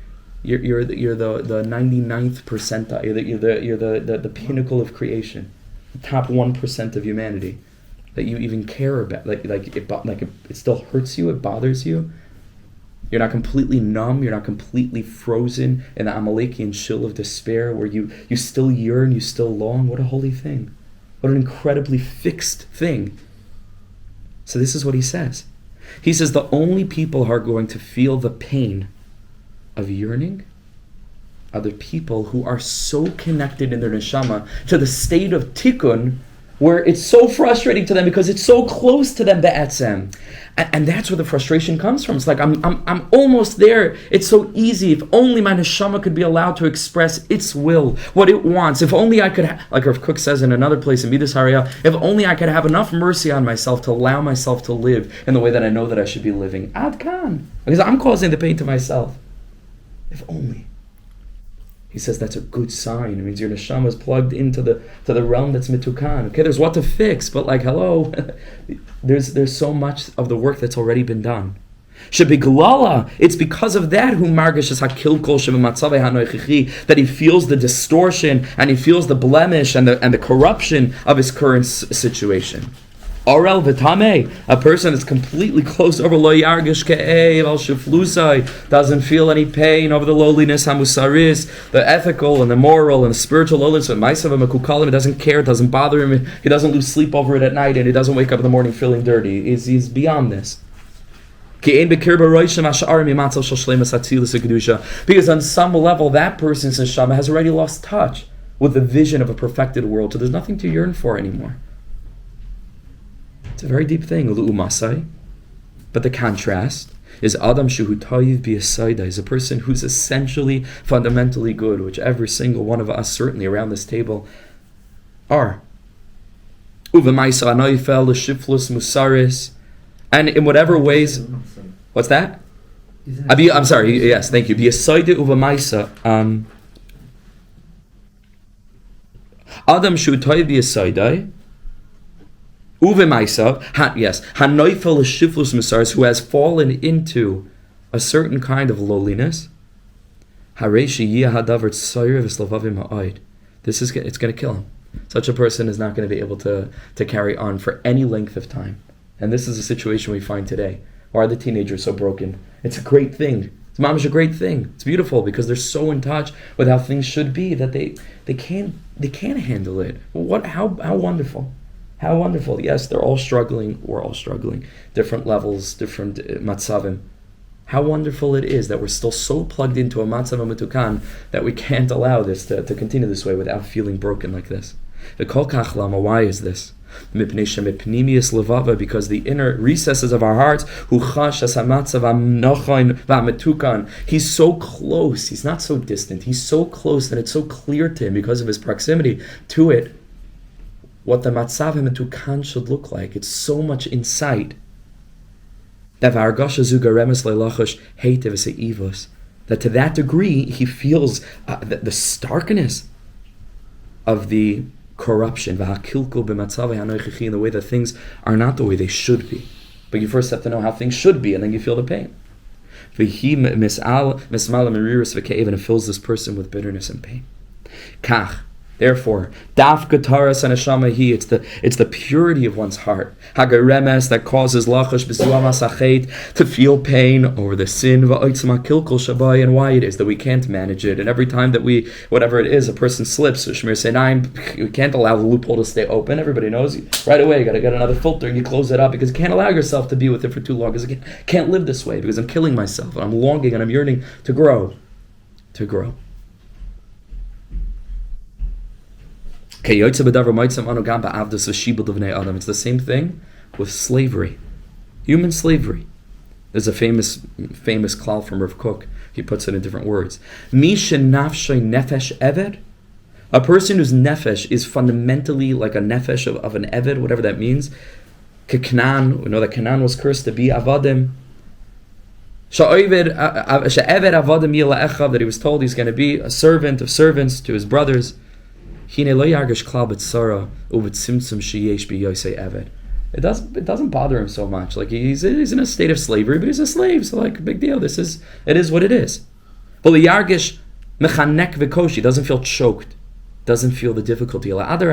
A: you're the 99th percentile. You're the pinnacle of creation, the top 1% of humanity that you even care about. It still hurts you. It bothers you. You're not completely numb. You're not completely frozen in the Amalekian chill of despair, where you still yearn, you still long. What a holy thing! What an incredibly fixed thing. So this is what he says. He says the only people who are going to feel the pain of yearning are the people who are so connected in their neshama to the state of tikkun, where it's so frustrating to them because it's so close to them be'etzem. And that's where the frustration comes from. It's like, I'm almost there. It's so easy. If only my neshama could be allowed to express its will, what it wants. If only I could, like Rav Kook says in another place in Midas Haraya, if only I could have enough mercy on myself to allow myself to live in the way that I know that I should be living. Ad kan. Because I'm causing the pain to myself. If only. He says that's a good sign. It means your neshama is plugged into the realm that's mitukan. Okay, there's what to fix, but like, hello, there's so much of the work that's already been done. Shebiglala, it's because of that who margish is hakil kol shebematzavei hanoichichi, that he feels the distortion and he feels the blemish and the corruption of his current situation. Orel v'tamei, a person that's completely closed over lo yargish ke'ev al sheflusai, doesn't feel any pain over the lowliness hamusaris, the ethical and the moral and the spiritual lowliness of ma'asav mekukalim. It doesn't care, it doesn't bother him, he doesn't lose sleep over it at night, and he doesn't wake up in the morning feeling dirty. He's beyond this. Because on some level that person's neshama has already lost touch with the vision of a perfected world, so there's nothing to yearn for anymore. It's a very deep thing. But the contrast is Adam Shehu Toiv B'Yasaida, is a person who's essentially, fundamentally good, which every single one of us, certainly around this table, are. Uvemaisa Anoifel Shiflus Musaris, and in whatever ways. What's that? I'm sorry. Yes, thank you. B'Yasaida Uvemaisa. Adam Shehu Toiv B'Yasaida. Uvemaisa, yes, Hanoifel Shiflus Musaris, who has fallen into a certain kind of lowliness. Hareshi Yihadavar Tsayer V'Slavavim Ha'aid. It's going to kill him. Such a person is not going to be able to carry on for any length of time. And this is a situation we find today. Why are the teenagers so broken? It's a great thing. It's mamish a great thing. It's beautiful because they're so in touch with how things should be that they can't handle it. How wonderful. How wonderful. Yes, they're all struggling. We're all struggling. Different levels, different matzavim. How wonderful it is that we're still so plugged into a matzav metukan that we can't allow this to continue this way without feeling broken like this. The kol kach lama, why is this? Because the inner recesses of our hearts, he's so close. He's not so distant. He's so close that it's so clear to him because of his proximity to it what the matzav metukan should look like. It's so much in sight. That to that degree he feels the starkness of the corruption in the way that things are not the way they should be. But you first have to know how things should be, and then you feel the pain. And it fills this person with bitterness and pain. Therefore, daf gataras and neshama it's the purity of one's heart. Hagaremes that causes lachash b'zuamas achet to feel pain over the sin va'otzma kilkol shabai, and why it is that we can't manage it. And every time that whatever it is, a person slips, so Shmir Seinaim, you can't allow the loophole to stay open. Everybody knows right away. You got to get another filter and you close it up because you can't allow yourself to be with it for too long. Because I can't live this way because I'm killing myself and I'm longing and I'm yearning to grow. It's the same thing with slavery, human slavery. There's a famous klal from Rav Kook. He puts it in different words. A person whose nefesh is fundamentally like a nefesh of an eved, whatever that means. Keknan, we know that Canaan was cursed to be avadim. That he was told he's going to be a servant of servants to his brothers. It doesn't bother him so much. Like he's in a state of slavery, but he's a slave, so like big deal. It is what it is. But doesn't feel choked, doesn't feel the difficulty. Like the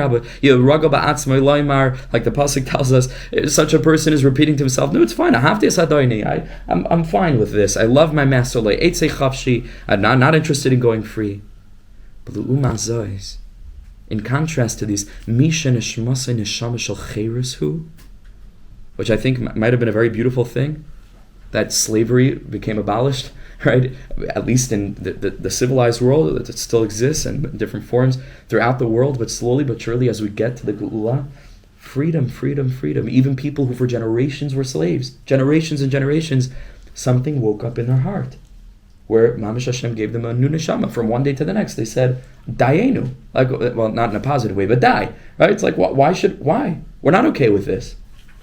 A: pasuk tells us, such a person is repeating to himself, no, it's fine. I'm fine with this. I love my master. I'm not interested in going free. In contrast to these, which I think might have been a very beautiful thing, that slavery became abolished, right? At least in the civilized world, that it still exists in different forms throughout the world, but slowly but surely as we get to the Geula, freedom. Even people who for generations were slaves, generations and generations, something woke up in their heart, where Mamish Hashem gave them a new neshama. From one day to the next, they said, "Dayenu," like, well, not in a positive way, but die. Right? It's like, why? We're not okay with this.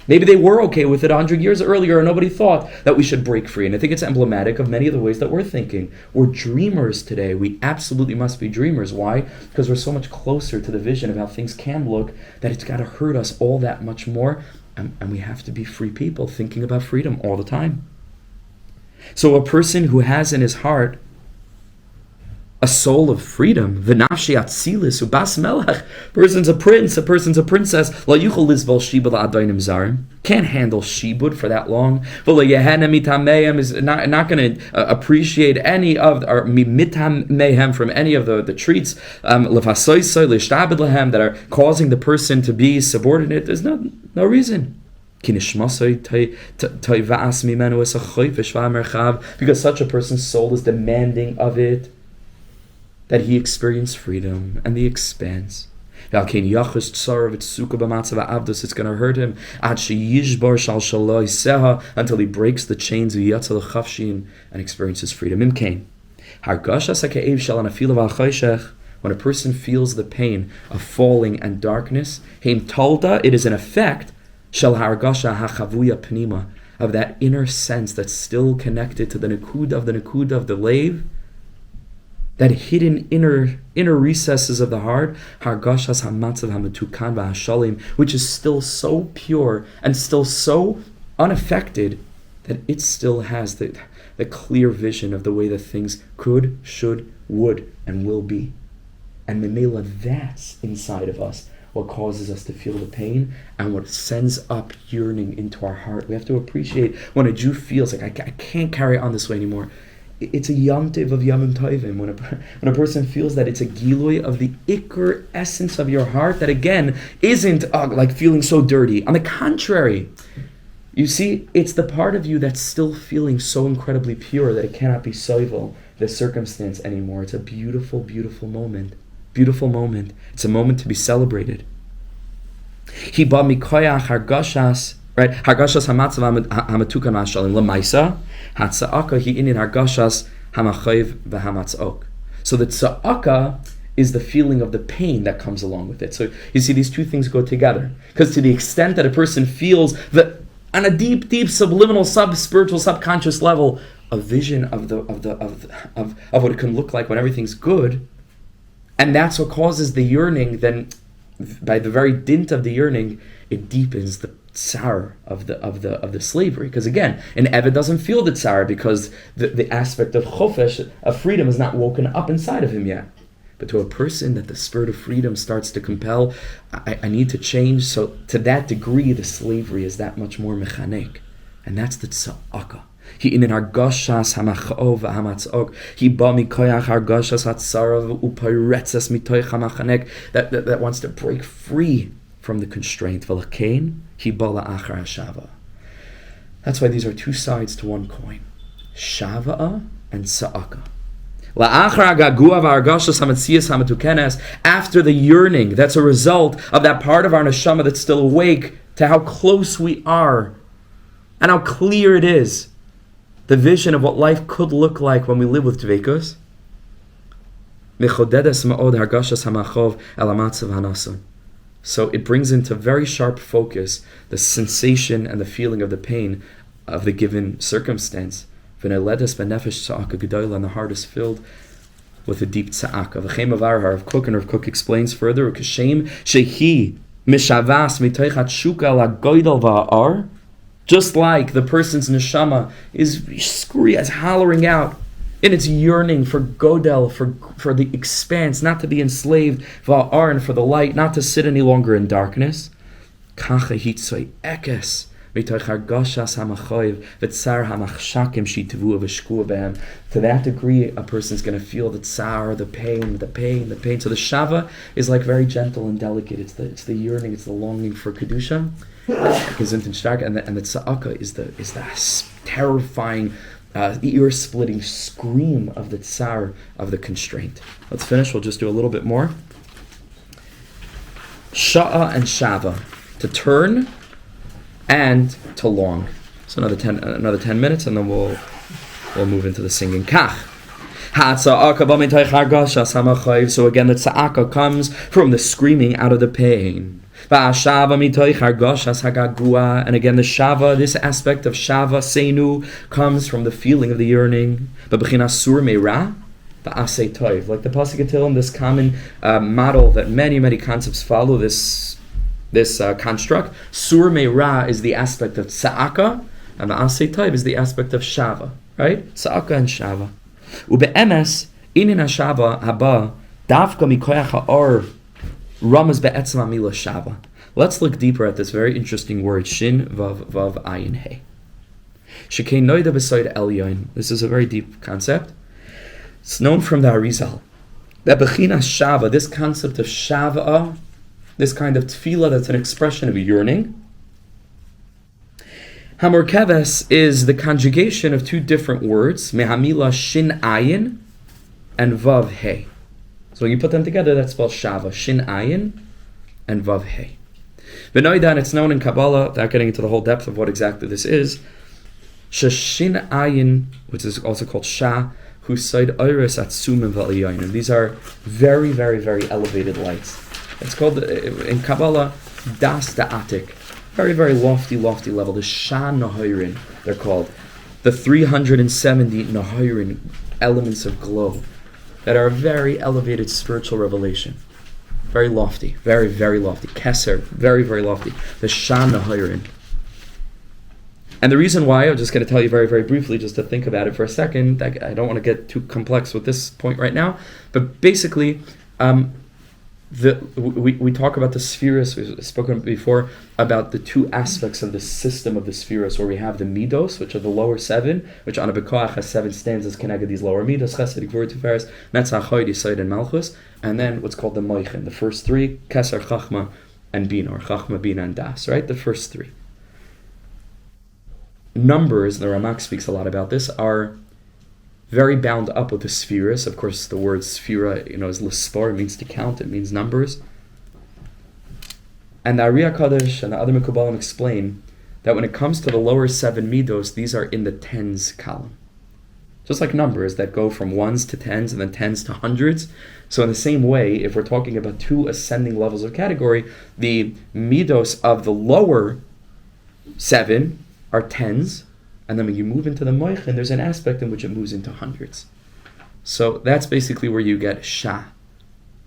A: Maybe they were okay with it 100 years earlier, and nobody thought that we should break free. And I think it's emblematic of many of the ways that we're thinking. We're dreamers today. We absolutely must be dreamers. Why? Because we're so much closer to the vision of how things can look that it's got to hurt us all that much more. And we have to be free people thinking about freedom all the time. So a person who has in his heart a soul of freedom, v'nafshi atzilis ubas melech, person's a prince, a person's a princess, la yuchol lizbal shiba la'adaynim zarim, can't handle shibud for that long, v'la yehenem mitamehem, is not going to appreciate any of, or mitamehem from any of the treats, lefasoisoi l'shtabed lahem, that are causing the person to be subordinate. There's no reason. Because such a person's soul is demanding of it that he experience freedom and the expanse. It's going to hurt him until he breaks the chains and experiences freedom. When a person feels the pain of falling and darkness, it is an effect of that inner sense that's still connected to the nekuda of the lave, that hidden inner recesses of the heart, which is still so pure and still so unaffected that it still has the clear vision of the way that things could, should, would, and will be. And Memela, that's inside of us what causes us to feel the pain and what sends up yearning into our heart. We have to appreciate when a Jew feels like, I can't carry on this way anymore. It's a Yom Tiv of Yamim Tovim. When a person feels that it's a Gilui of the Iker essence of your heart that again isn't like feeling so dirty. On the contrary, you see, it's the part of you that's still feeling so incredibly pure that it cannot be soivel, the circumstance anymore. It's a beautiful, beautiful moment. Beautiful moment. It's a moment to be celebrated. He ba mikoyach hargashas, right? Hargashas hamatzav hamatukan ma'ashalim lemaisa hatza'aka hi inin hargashas hamachayiv v'hamatzok. So the tza'aka is the feeling of the pain that comes along with it. So you see, these two things go together. Because to the extent that a person feels that on a deep, deep subliminal, sub-spiritual, subconscious level, a vision of what it can look like when everything's good. And that's what causes the yearning. Then, by the very dint of the yearning, it deepens the tsar of the slavery. Because again, an Eved doesn't feel the tsar because the aspect of chofesh, of freedom, is not woken up inside of him yet. But to a person that the spirit of freedom starts to compel, I need to change. So to that degree, the slavery is that much more mechanik, and that's the tza'aka. He in hargashas hamachov hamatzok. He ba mikoyach hargashas hatzarav upayretzas mitoich hamachanek. That wants to break free from the constraint. V'lakein he ba la'achar Shavah. That's why these are two sides to one coin: Shavah and tza'aka. After the yearning, that's a result of that part of our neshama that's still awake to how close we are and how clear it is. The vision of what life could look like when we live with Dveikus. So it brings into very sharp focus the sensation and the feeling of the pain of the given circumstance. And the heart is filled with a deep tza'aka. Rav Kook explains further, just like the person's neshama is hollowing out in its yearning for godel, for the expanse, not to be enslaved, va'ar, and for the light, not to sit any longer in darkness. To that degree, a person's going to feel the tsar, the pain. So the Shavah is like very gentle and delicate. It's the yearning, it's the longing for kedusha. And the tza'aka is the terrifying, ear-splitting scream of the tsar, of the constraint. Let's finish. We'll just do a little bit more. Sha'a and Shavah, to turn and to long. So another 10 minutes, and then we'll move into the singing. Kach. So again, the tza'aka comes from the screaming out of the pain. And again, the Shavah, this aspect of Shavaseinu, comes from the feeling of the yearning. Like the Pasuk of Tehillim, this common model that many concepts follow, this construct. Sur Meira is the aspect of Tza'aka, and Ma'aseh Tov is the aspect of Shavah. Right? Tza'aka and Shavah. Ube'emes, inin ha-Shavah haba, davka mikoyach ha'or, ramaz be'etzem ha'milah Shavah. Let's look deeper at this very interesting word, Shin Vav Ayin He. Shekei noida b'soid elyon. This is a very deep concept. It's known from the Arizal that Bechina Shavah, this concept of Shavah, this kind of tefillah that's an expression of yearning, Hamor Keves is the conjugation of two different words, Mehamila Shin Ayin and Vav He. So when you put them together, that spells Shavah, Shin Ayin and Vav Hey. B'noidan, it's known in Kabbalah, without getting into the whole depth of what exactly this is, Shashin Ayin, which is also called Shah, Husaid Iris Atsumim V'Aliyayin. These are very, very, very elevated lights. It's called, in Kabbalah, Das Da'atik. Very, very lofty level. The Shah Nahirin, they're called. The 370 Nahirin, elements of glow, that are a very elevated spiritual revelation. Very lofty, very, very lofty. Keser, very, very lofty. The Shah Nahirin. And the reason why, I'm just going to tell you very, very briefly, just to think about it for a second. I don't want to get too complex with this point right now, but basically, we talk about the spheres. We've spoken before about the two aspects of the system of the spheres, where we have the midos, which are the lower seven, which on a bekoach has 7 stanzas connected these lower midos, chesed, gvur, tiferes, netzach, chod, yesod, and malchus, and then what's called the moichin, the first 3, keser, chachma, and bina, or chachma, bina, and das, right? The first 3. Numbers, the Ramak speaks a lot about this, are very bound up with the spheres. Of course, the word sphera, is lispor, it means to count, it means numbers. And the Ariya Kadosh and the other Mekubalim explain that when it comes to the lower 7 midos, these are in the tens column. Just like numbers that go from 1s to 10s and then 10s to hundreds. So in the same way, if we're talking about 2 ascending levels of category, the midos of the lower 7 are tens, and then when you move into the moichin, there's an aspect in which it moves into hundreds. So that's basically where you get Shah,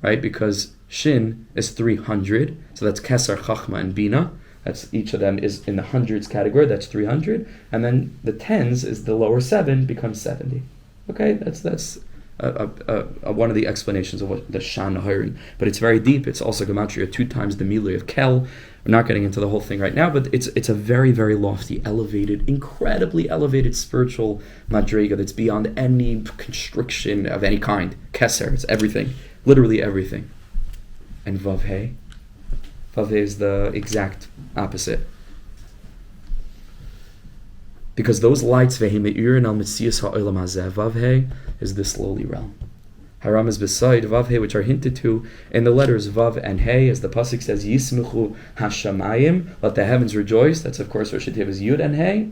A: right? Because Shin is 300, so that's Keser, Chachma, and Bina. That's each of them is in the hundreds category. That's 300, and then the tens is the lower 7 becomes 70. Okay, that's one of the explanations of what the Shah Nahirin. But it's very deep. It's also gematria 2 times the milui of Kel. We're not getting into the whole thing right now, but it's a very, very lofty, elevated, incredibly elevated spiritual madrega that's beyond any constriction of any kind. Keser, it's everything, literally everything. And Vav Hey is the exact opposite. Because those lights, Vav Hey is this lowly realm. Haram is beside Vav Hey, which are hinted to in the letters Vav and Hey, as the pasuk says, Yismuchu Hashamayim, let the heavens rejoice. That's of course Rosh Hashanah is Yud and Hey,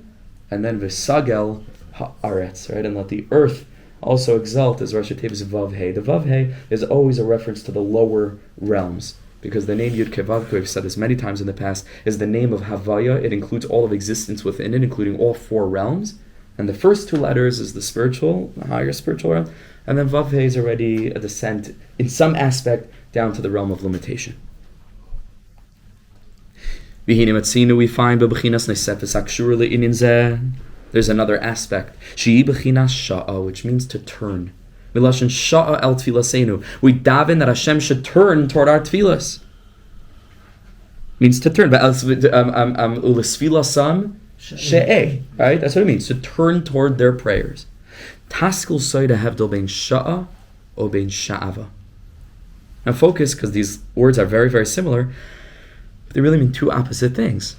A: and then V'sagel Haaretz, right? And let the earth also exult, as Rosh Hashanah is Vav Hey. The Vav Hey is always a reference to the lower realms, because the name Yud Kevavku, we've said this many times in the past, is the name of Havaya. It includes all of existence within it, including all 4 realms. And the first 2 letters is the spiritual, the higher spiritual realm. And then Vav Hey is already a descent, in some aspect, down to the realm of limitation. We find there's another aspect, which means to turn. We daven that Hashem should turn toward our tefillas. Means to turn. Right? That's what it means, to turn toward their prayers. Taskil soida hevdel bein sha'a o bein sha'ava. Now focus, because these words are very, very similar, but they really mean 2 opposite things.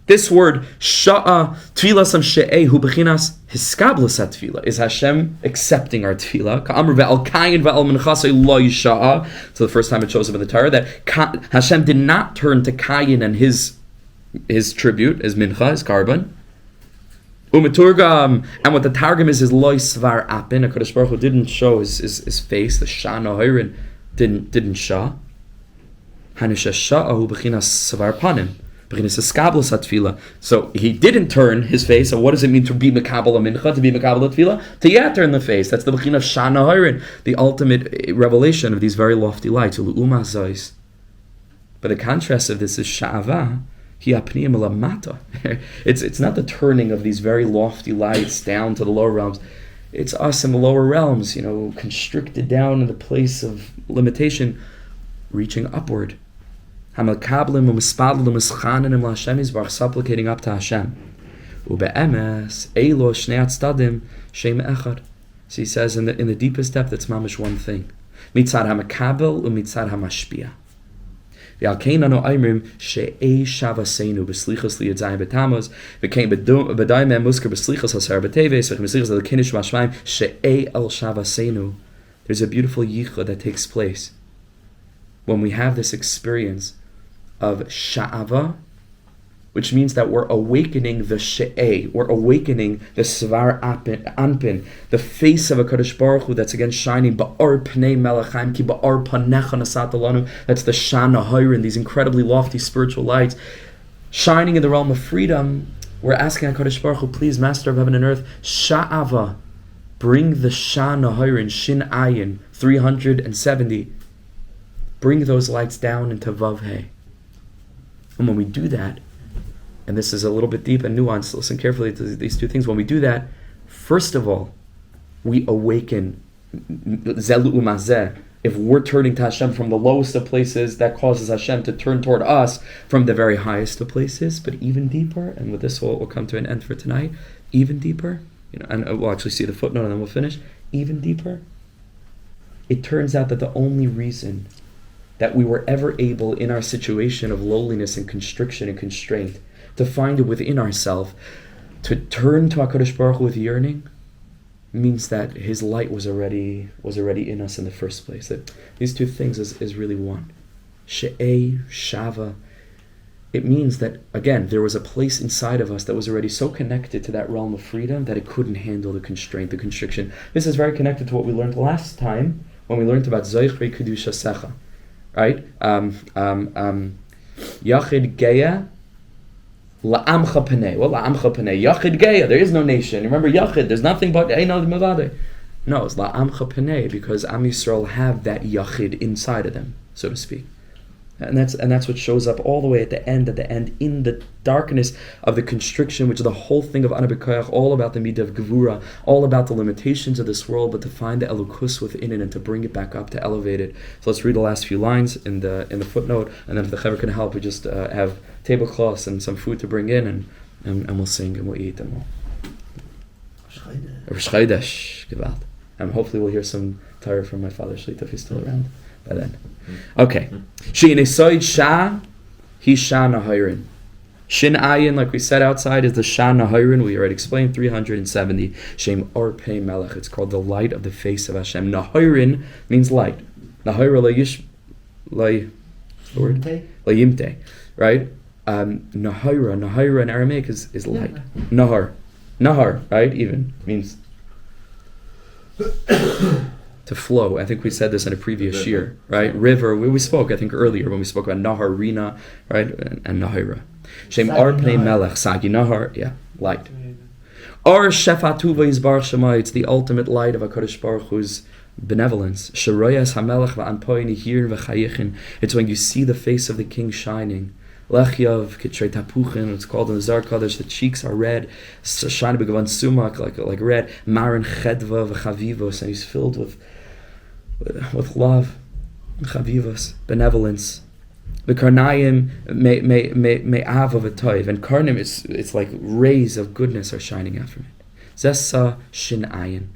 A: This word sha'a tfilasam she'ehu bechinas hiskablas tefillah, is Hashem accepting our tefillah. Ka'amr ve'al kayin ve'al menchasei lo yisha'a. So the first time it shows up in the Torah that Hashem did not turn to Kayin and his tribute, his mincha, his carbon. Umeturgam, and what the targum is lo svar apin. HaKadosh Baruch Hu didn't show his face. The Shah Nahirin didn't show. Hanisha sha'ahu bechinas svar panim. So he didn't turn his face. So what does it mean to be Mekabel a mincha, to be Mekabel a tefillah? To turn the face. That's the bechin of Shah Nahirin, the ultimate revelation of these very lofty lights. But the contrast of this is Shavah. It's not the turning of these very lofty lights down to the lower realms. It's us in the lower realms, constricted down in the place of limitation, reaching upward. Supplicating up to Hashem. So he says in the deepest depth, it's mamish one thing. Mitzad hamakabel umitzad hamashpia. V'alkeinu aimrim she'ei Shavaseinu b'slichas liyadzayim b'tamos v'kein b'daimem musker b'slichas hasar b'teves v'chem b'slichas l'kinish b'ashmayim she'ei el Shavaseinu. There's a beautiful yichud that takes place when we have this experience of sha'ava, which means that we're awakening the she'eh, we're awakening the svar anpin, the face of a Kadosh Baruch Hu that's again shining, ba'or pnei melech ki ba'or panecha nasat alanu, that's the shana hayrin, these incredibly lofty spiritual lights, shining in the realm of freedom. We're asking HaKadosh Baruch Hu, please, Master of Heaven and Earth, sha'ava, bring the shana hayrin, shin ayin, 370, bring those lights down into vav hey. And when we do that, and this is a little bit deep and nuanced, listen carefully to these two things. When we do that, first of all, we awaken zelu umazeh. If we're turning to Hashem from the lowest of places, that causes Hashem to turn toward us from the very highest of places. But even deeper, and with this we'll come to an end for tonight, even deeper, and we'll actually see the footnote and then we'll finish, even deeper, it turns out that the only reason that we were ever able in our situation of lowliness and constriction and constraint to find it within ourselves, to turn to HaKadosh Baruch Hu with yearning, means that His light was already in us in the first place. That these two things is really one. She'eh, Shavah. It means that, again, there was a place inside of us that was already so connected to that realm of freedom that it couldn't handle the constraint, the constriction. This is very connected to what we learned last time when we learned about Zoichrei Kedusha Secha. Right? Yachid Geya La'amcha Panei. Well, La'amcha Panei. Yachid Geya. There is no nation. Remember Yachid. There's nothing but Einad Mavade. No, it's La'amcha Panei because Am Yisrael have that Yachid inside of them, so to speak. And that's what shows up all the way at the end in the darkness of the constriction, which is the whole thing of Ana B'Koyach, all about the midah of Gevura, all about the limitations of this world, but to find the Elokus within it and to bring it back up, to elevate it. So let's read the last few lines in the footnote, and then if the Chaver can help, we just have tablecloths and some food to bring in, and we'll sing and we'll eat and we'll... Rosh Chodesh, Kabel. And hopefully we'll hear some Torah from my father Shlita if he's still around by then. Okay. Shein esoid Shah, he Shah Nahirin. Shin Ayin, like we said outside, is the Shah Nahirin. We already explained 370. Shem Or Pei Melech. It's called the light of the face of Hashem. Nahirin means light. Nahira Layimte. Right? Nahira in Aramaic is light. Nahar, right? Even means to flow. I think we said this in a previous shiur, right? River. We spoke, I think, earlier when we spoke about Nahar, Rina, right? And Nahira. Shem Ar Pnei Melech, Sagi Nahar, yeah, light. Ar Shefatuva Yizbarach Shema, it's the ultimate light of HaKadosh Baruch Hu's benevolence. Sharoyas HaMelech V'Anpoy Nihir V'Chayichin. It's when you see the face of the King shining. Lechyav Kitrei Tapuchin, it's called in the Zohar Kodesh, the cheeks are red. Shani B'Gavan Sumak, like red. Marin Chedva V'Chavivos, and he's filled with love, chavivos, benevolence. The karnayim me'av of a toiv, and karnim it's like rays of goodness are shining out from it. Zessa shin ayin.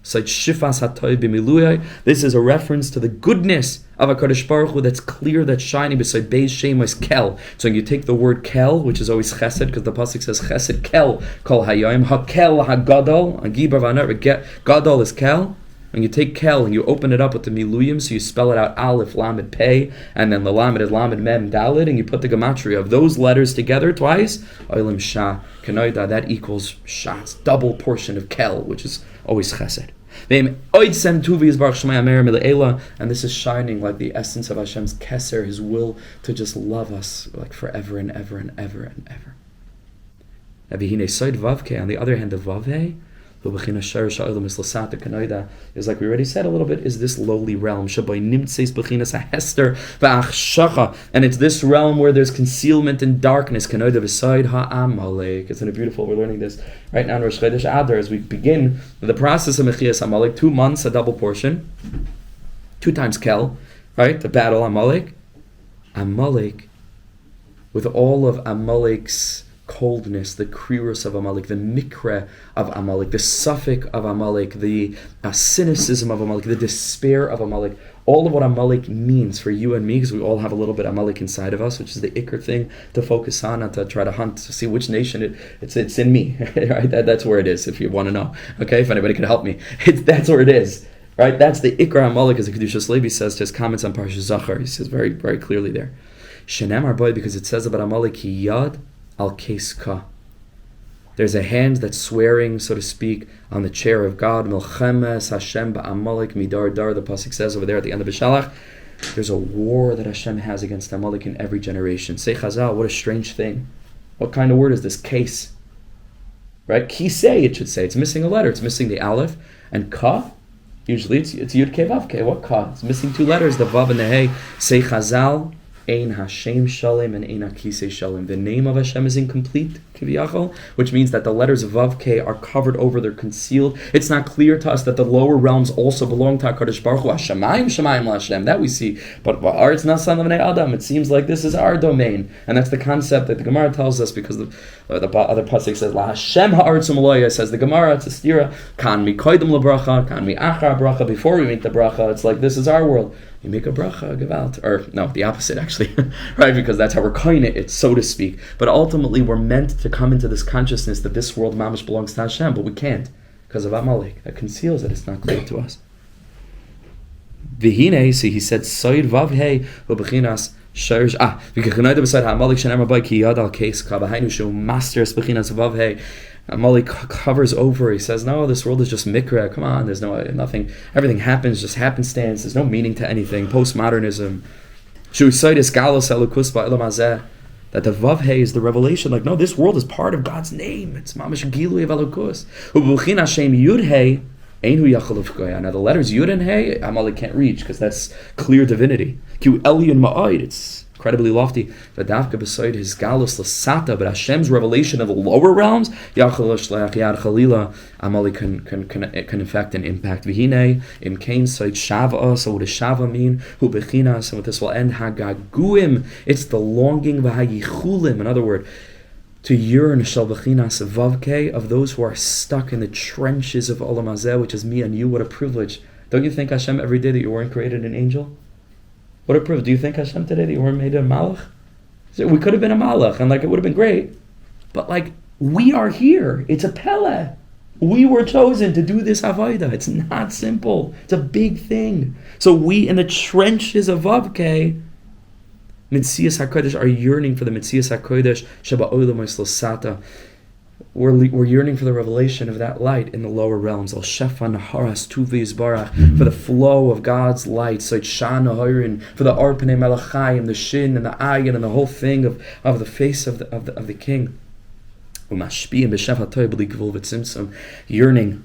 A: So shifas hatoiv b'miluyai. This is a reference to the goodness of HaKadosh Baruch Hu that's clear, that's shining beside beis shemos kel. So when you take the word kel, which is always chesed, because the pasuk says chesed kel kol hayayim hakel hagadol agibar v'anar gadol is kel. When you take kel and you open it up with the miluyim, so you spell it out aleph, lamed, pei, and then the lamed is lamed, mem, dalid, and you put the gematria of those letters together twice, oilim shah, kanoida, that equals shah, it's double portion of kel, which is always chesed. And this is shining like the essence of Hashem's keser, His will to just love us like forever and ever and ever and ever. On the other hand, the vavhe, is like we already said a little bit, is this lowly realm, and it's this realm where there's concealment and darkness. It's in a beautiful, we're learning this right now in Rosh Chodesh Adar as we begin the process of Mechias Amalek. 2 months, a double portion, 2 times Kel, right? The battle Amalek, with all of Amalek's coldness, the kriros of Amalek, the mikra of Amalek, the suffix of Amalek, the cynicism of Amalek, the despair of Amalek, all of what Amalek means for you and me, because we all have a little bit of Amalek inside of us, which is the ikr thing to focus on and to try to hunt to see which nation it's in me, right? That's where it is, if you want to know. Okay, if anybody can help me, that's where it is. Right? That's the Ikra HaMalik, as the Kedushas Levi says to his comments on Parshas Zachar. He says very, very clearly there. Shenemar boy, because it says about Amalek, Ki Yad al Keska. There's a hand that's swearing, so to speak, on the chair of God. Milchemes Hashem ba'Amalek midar dar. The pasuk says over there at the end of Bishalach, there's a war that Hashem has against Amalek in every generation. Say Chazal, what a strange thing. What kind of word is this? Case. Right? Kisei, it should say. It's missing a letter. It's missing the aleph. And ka, usually it's Yud Ke Vav Ke. What ka? It's missing two letters, the Vav and the Hey. Say Chazal, Ein Hashem Shalem and Ein HaKisei Shalem. The name of Hashem is incomplete, Kiviyachol, which means that the letters Vav K are covered over, they're concealed. It's not clear to us that the lower realms also belong to HaKadosh Baruch Hu. Hashemayim Shemayim LaHashem, that we see. But Aretz Nasan L'Bnei Adam, it seems like this is our domain. And that's the concept that the Gemara tells us, because the other pasuk says, LaHashem Ha'aretz U'Maloya, says the Gemara, it's a stira, Kan mi koidem lebracha, kan mi achar bracha, before we make the bracha, it's like this is our world. You make a bracha, gewalt, or no, the opposite actually, right? Because that's how we're kind it, so to speak. But ultimately, we're meant to come into this consciousness that this world mamash belongs to Hashem, but we can't because of Amalek. That conceals it. It's not clear to us. V'hine, see, he said, Soid vav hey v'bechinas sherish. V'kechenayda b'sayid ha'Amalek shenemar b'ay ki yad al keis k'abahainu shu masters bechinas vav hey. Amalek covers over. He says, no, this world is just mikra. Come on, there's nothing. Everything happens, just happenstance. There's no meaning to anything. Postmodernism. That the Vav Hey is the revelation. Like, no, this world is part of God's name. It's mamash gilui of Elokus. U'buchin Hashem Yud Hey ein hu yachol ufkoya. Now the letters Yud and Hey, Amalek can't reach because that's clear divinity. Ki Elyon Ma'od. It's incredibly lofty. V'davka beside his galus l'sata, but Hashem's revelation of the lower realms, Yachal Shlach Yad Chalila, Amalek can affect and impact. V'hine im kain side Shavah. So what does Shavah mean? Hu bechinas, and with this will end Hagaguim. It's the longing v'hayichulim. In other words, to yearn shal bechinas vavke, of those who are stuck in the trenches of Olam Hazeh, which is me and you. What a privilege! Don't you think Hashem every day that you weren't created an angel? What a privilege. Do you think Hashem today that you weren't made a malach? We could have been a malach, and it would have been great. But we are here. It's a pele. We were chosen to do this avodah. It's not simple. It's a big thing. So we in the trenches of Vavke, Mitzias HaKodesh, are yearning for the Mitzias HaKodesh, Sheba Olam Sata. We're yearning for the revelation of that light in the lower realms. Al Shefa Naharas Tuvi Yisbarach, for the flow of God's light. So it's Shana Hoirin, for the Arpene Melachayim, the Shin and the Ayin and the whole thing of the face of the King. Umashpiyim b'Shefa Toy b'Ligvul v'Tzimtzum, yearning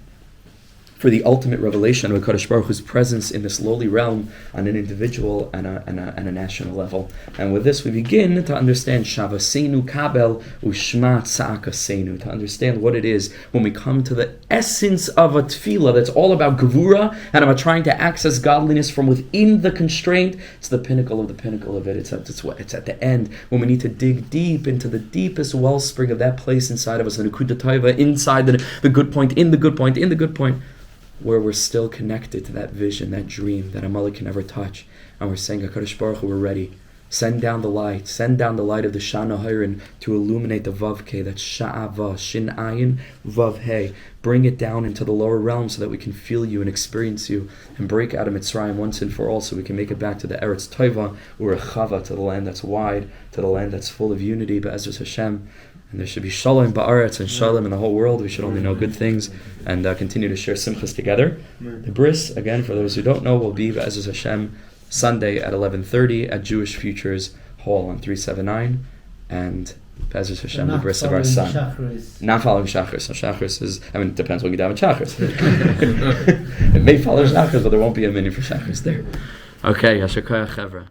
A: for the ultimate revelation of HaKadosh Baruch Hu's presence in this lowly realm on an individual and a national level. And with this we begin to understand Shavaseinu Kabel Ushma Tza'akaseinu, to understand what it is when we come to the essence of a tefillah that's all about gevura and about trying to access godliness from within the constraint. It's the pinnacle of the pinnacle of it. It's at the end when we need to dig deep into the deepest wellspring of that place inside of us, the Nekuda Taiva, inside the good point, in the good point, in the good point, where we're still connected to that vision, that dream that Amalek can never touch. And we're saying, HaKadosh Baruch Hu, we're ready. Send down the light of the Shana Hayrin to illuminate the Vav Ke, that's Sha'ava, Shin Ayin, Vav He. Bring it down into the lower realms so that we can feel you and experience you and break out of Mitzrayim once and for all, so we can make it back to the Eretz Taiva, or a Chava, to the land that's wide, to the land that's full of unity, Be'ezras Hashem. And there should be shalom ba'aretz and shalom in the whole world. We should only know good things and continue to share simchas together. The bris, again, for those who don't know, will be Be'ezras Hashem Sunday at 11:30 at Jewish Futures Hall on 379. And Be'ezras Hashem, the bris of our son. Not following Shachris. So Shachris is, it depends when you daven Shachris. It may follow Shachris, but there won't be a minute for Shachris there. Okay, Yashar Koyach Chevra.